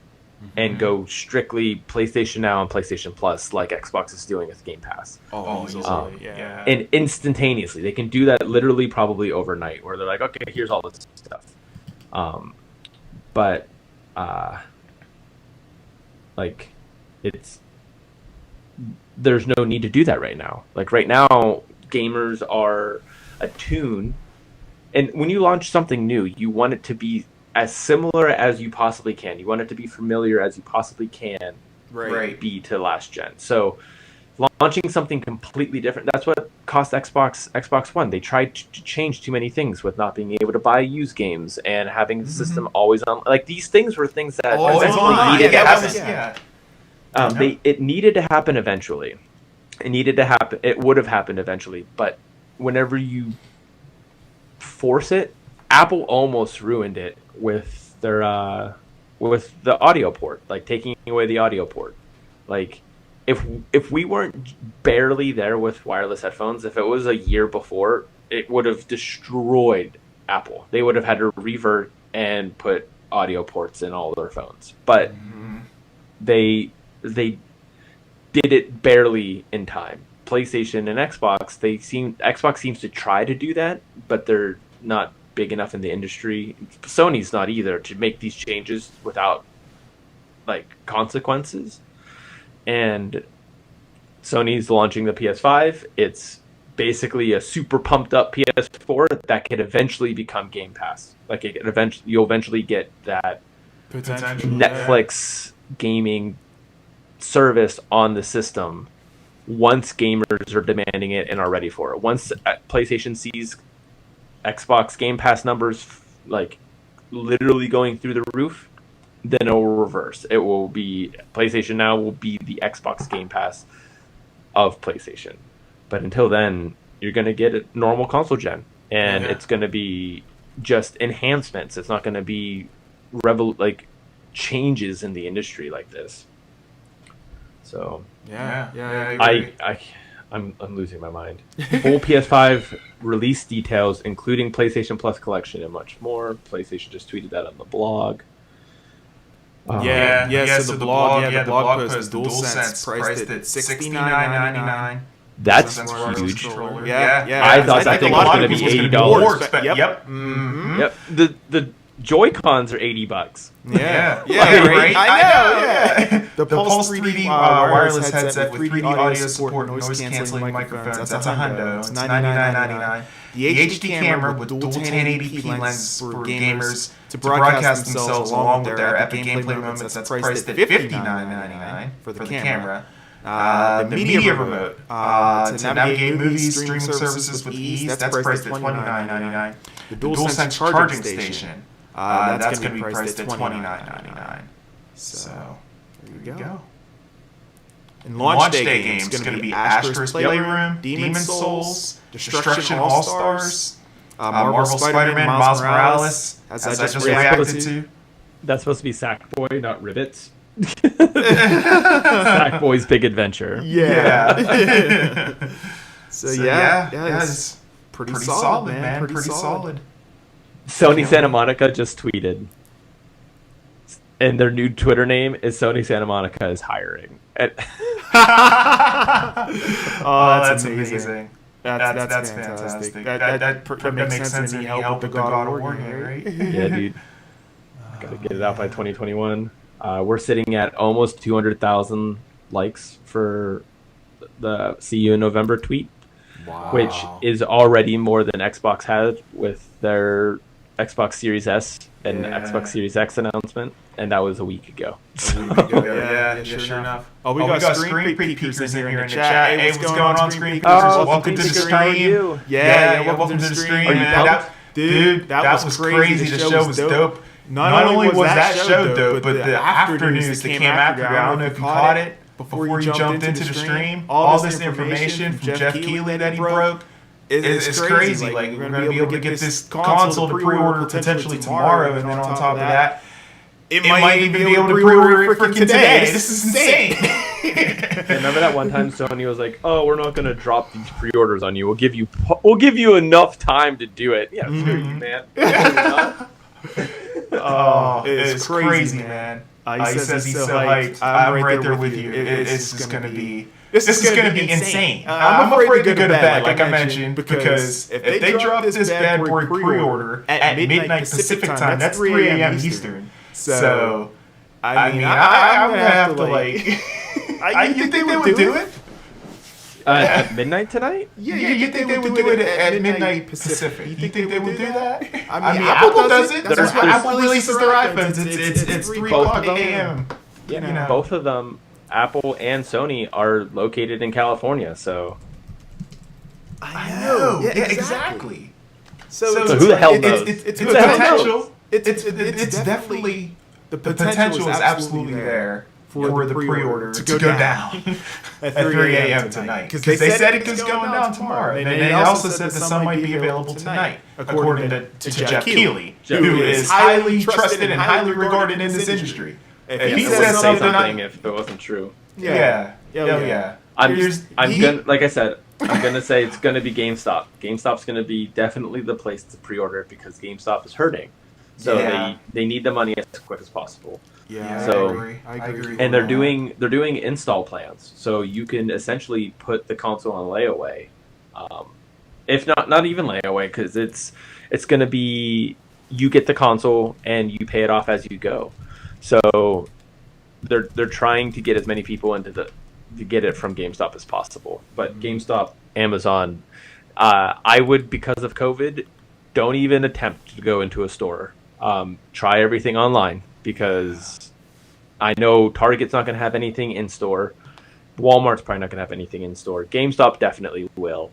and go strictly PlayStation Now and PlayStation Plus, like Xbox is doing with Game Pass. Yeah. And instantaneously, they can do that literally probably overnight, where they're like, okay, here's all this stuff. But like, there's no need to do that right now. Like right now, gamers are attuned, and when you launch something new, you want it to be as similar as you possibly can. You want it to be familiar as you possibly can be to last gen. So launching something completely different, that's what cost Xbox One. They tried to change too many things with not being able to buy used games and having the system always on. Like, these things were things that needed to happen. It needed to happen eventually. It would have happened eventually. But whenever you force it, Apple almost ruined it with their with the audio port, like taking away the audio port. Like, if we weren't barely there with wireless headphones, if it was a year before, it would have destroyed Apple. They would have had to revert and put audio ports in all their phones. But they did it barely in time. PlayStation and Xbox seems to try to do that, but they're not big enough in the industry. Sony's not either, to make these changes without like consequences. And Sony's launching the PS5. It's basically a super pumped up PS4 that could eventually become Game Pass. Like, you'll eventually get that Netflix gaming service on the system once gamers are demanding it and are ready for it. Once PlayStation sees Xbox Game Pass numbers like literally going through the roof, then it will reverse. It will be PlayStation Now will be the Xbox Game Pass of PlayStation. But until then, you're going to get a normal console gen, and it's going to be just enhancements. It's not going to be changes in the industry like this. So I'm losing my mind. Full PS5 release details, including PlayStation Plus collection and much more. PlayStation just tweeted that on the blog. So the blog post, DualSense priced at $69.99. That's huge. I thought that thing was going to be $80. Yep. The Joy-Cons are $80. Yeah, right. I know. The Pulse 3D wireless headset with 3D audio support, noise canceling microphones. That's a hundo. It's $99.99. The HD camera with dual 1080p lenses for gamers to broadcast themselves along with their epic gameplay moments. That's priced at $59.99 for the camera. The media remote to navigate movies, streaming services with ease. That's priced at $29.99. The DualSense charging station. That's going to be priced at $29.99. So, there you go. And launch day games going to be Astro's Playroom, Demon's Souls, Destruction All-Stars, Marvel Spider-Man, Miles Morales, as I just reacted to. That's supposed to be Sackboy, not Ribbits. Sackboy's Big Adventure. Yeah. It's pretty solid, man. Pretty solid. Sony Santa Monica just tweeted, and their new Twitter name is Sony Santa Monica is hiring. That's amazing. That's fantastic. That makes sense, and he helped with the God of War game, right? Yeah, dude. Gotta get it out by 2021. We're sitting at almost 200,000 likes for the See You in November tweet, which is already more than Xbox had with their Xbox Series S and Xbox Series X announcement, and that was a week ago. Sure enough. Oh, we got Screen Peekers in here in the chat. Hey, what's going on, Screen Peekers? Welcome to the stream. Welcome to the stream. Dude, that was crazy. The show was dope. Not only was that show dope, but the after news that came after. I don't know if you caught it before you jumped into the stream. All this information from Jeff Keighley that he broke. It's crazy. Like, we're going to be able to get this console to pre-order potentially tomorrow, and then on top of that, it might even be able to pre-order it freaking today. This is insane. Remember that one time Sony was like, "Oh, we're not going to drop these pre-orders on you. We'll give you enough time to do it." Yeah, screw you, man. Oh, it's crazy, man. He says he's so hyped. I'm right there with you. It's just going to be... This is going to be insane. I'm afraid to go to bed, like I mentioned, because if they drop this bad boy pre-order at midnight Pacific time, that's 3 a.m. Eastern. So, I mean, I'm going to have to, like... You think they would do it? At midnight tonight? Yeah, you think they would do it at midnight Pacific? You think they would do that? I mean, Apple does it. That's why Apple releases their iPhones. It's 3 o'clock a.m. Yeah, both of them, Apple and Sony, are located in California, so... I know. Yeah, exactly. So who the hell knows? It's potential. It's definitely... The potential is absolutely there for the pre-order to go down at 3 a.m. tonight. Because they said it was going down tomorrow. And they also said that some might be available tonight, according to Jeff Keighley, who is highly trusted and highly regarded in this industry. If he says something, if it wasn't true. Yeah. I'm gonna, like I said, I'm gonna say it's gonna be GameStop. GameStop's gonna be definitely the place to pre-order it because GameStop is hurting. So they need the money as quick as possible. Yeah, so, I agree. And they're doing install plans, so you can essentially put the console on layaway, if not even layaway, because it's going to be you get the console and you pay it off as you go. So they're trying to get as many people to get it from GameStop as possible. But GameStop, Amazon, I would, because of COVID, don't even attempt to go into a store. Try everything online. Because I know Target's not going to have anything in store. Walmart's probably not going to have anything in store. GameStop definitely will.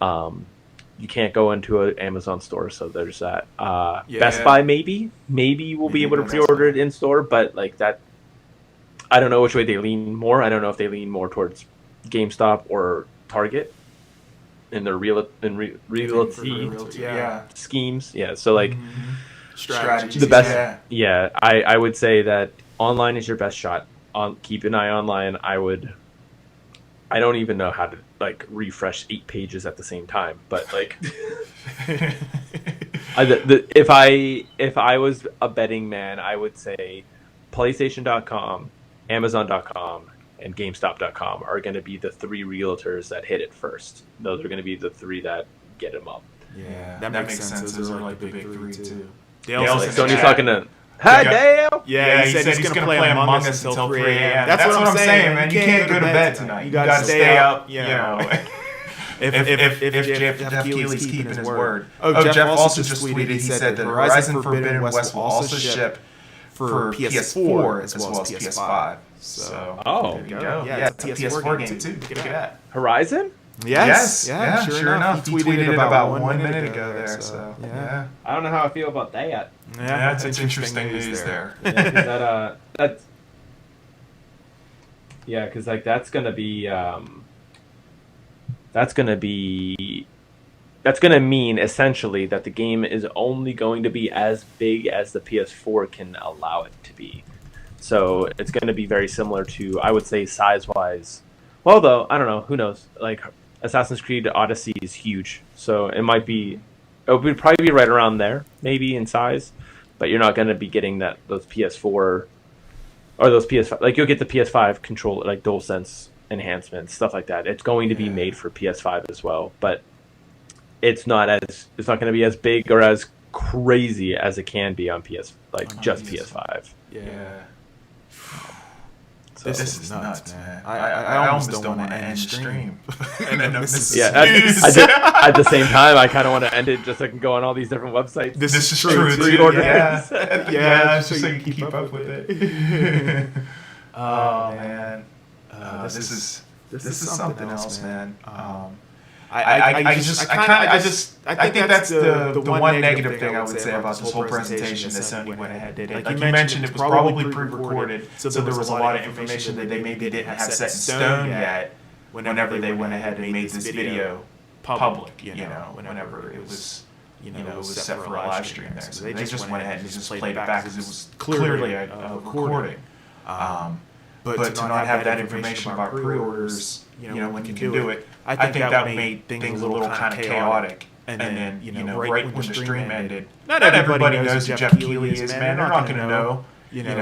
You can't go into an Amazon store, so there's that. Best Buy, maybe we'll be able to pre-order it in store, but like that, I don't know which way they lean more. I don't know if they lean more towards GameStop or Target in their realty schemes. Yeah, so like. Strategies. The best, I would say that online is your best shot. Keep an eye online. I don't even know how to like refresh 8 pages at the same time, but like, if I was a betting man, I would say PlayStation.com, Amazon.com, and GameStop.com are going to be the 3 realtors that hit it first. Those are going to be the 3 that get them up. Yeah, that makes sense. Those are like the big 3 too. Sony's talking to... Hi, Dale! Yeah, he said he's going to play Among Us until 3 a.m. That's what I'm saying, man. You can't go to bed tonight. You got to stay up, you know. If Jeff Keighley's keeping his word. Oh, Jeff also just tweeted, he said that Horizon Forbidden West will also ship for PS4 as well as PS5. So, there you go. Yeah, it's a PS4 game too. Look at that. Horizon? Yes. Yeah, sure enough. He tweeted it about 1 minute ago there. So, yeah. I don't know how I feel about that. Yeah, that's interesting news there. Because like that's gonna mean essentially that the game is only going to be as big as the PS4 can allow it to be. So it's going to be very similar to, I would say, size-wise. Well, though, I don't know. Who knows? Like, Assassin's Creed Odyssey is huge, so it would probably be right around there, maybe in size, but you're not going to be getting those PS4 or those PS5. Like, you'll get the PS5 controller, like DualSense enhancements, stuff like that. It's going to be made for PS5 as well, but it's not going to be as big or as crazy as it can be on PS5. Yeah. This is nuts, man. I almost don't want to end stream. And then this is at the same time, I kind of want to end it just so I can go on all these different websites. This is true. Yeah, so you can keep up with it. Oh man, this is something else, man. I think that's the one negative thing I would say about this whole presentation that Sony went ahead and did. Like you mentioned, it was probably pre-recorded, so there was a lot of information that they maybe didn't have set in stone yet whenever they went ahead and made this video public, whenever it was set for a live stream there. So they just went ahead and just played it back because it was clearly a recording. But to not have that information about pre-orders, when you can do it, I think that made things a little kind of chaotic. And then, right when the stream ended, not everybody knows who Jeff Keighley is, man. They're not going to know. You know,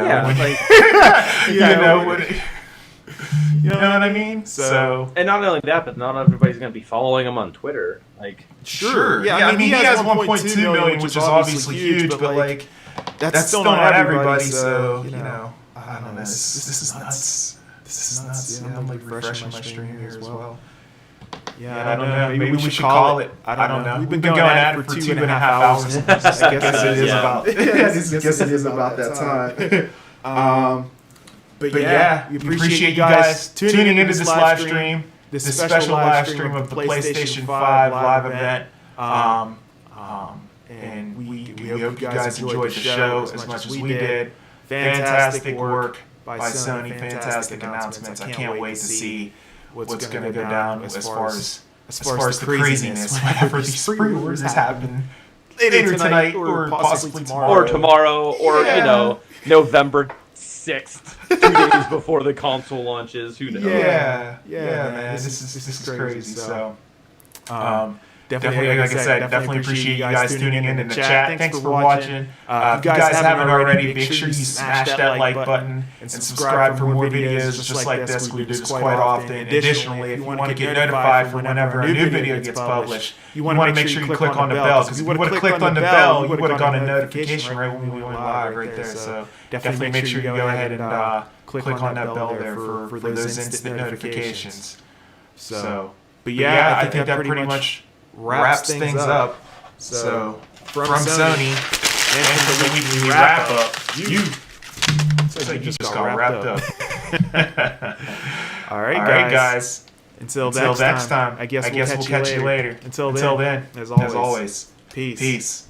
you know what I mean? So, and not only that, but not everybody's going to be following him on Twitter. Like, sure, yeah. I mean, he has 1.2 million, which is obviously huge, but like, that's still not everybody. So, you know, I don't know. This is nuts. This is nuts. Yeah, I'm like refreshing my stream here as well. Yeah, I don't know. Maybe we should call it. I don't know. We've been going at it for 2.5 hours. I guess it is about. I guess it is about that time. But yeah, we appreciate you guys tuning into this live stream, this special live stream of the PlayStation 5 live event. And we hope you guys enjoyed the show as much as we did. Fantastic work by Sony, fantastic announcements. I can't wait to see what's going to go down as far as the craziness whenever these pre-orders happen later tonight or possibly tomorrow, or you know, November 6th, 2 days before the console launches. Who knows? Yeah, man. This is crazy. So, definitely, like I said, definitely appreciate you guys tuning in the chat. Thanks for watching. If you guys haven't already, make sure you smash that like button and subscribe for more videos just like this. We do this quite often. Additionally, if you want to get notified for whenever a new video gets published, you want to make sure you click on the bell, because if you would have clicked on the bell, you would have gotten a notification right when we went live right there. So definitely make sure you go ahead and click on that bell there for those instant notifications. So, but yeah, I think that pretty much wraps things up. So, from Sony, and for the weekly wrap up, you just got wrapped up. All right, guys. Until next time, I guess we'll catch you later. Until then, as always, peace.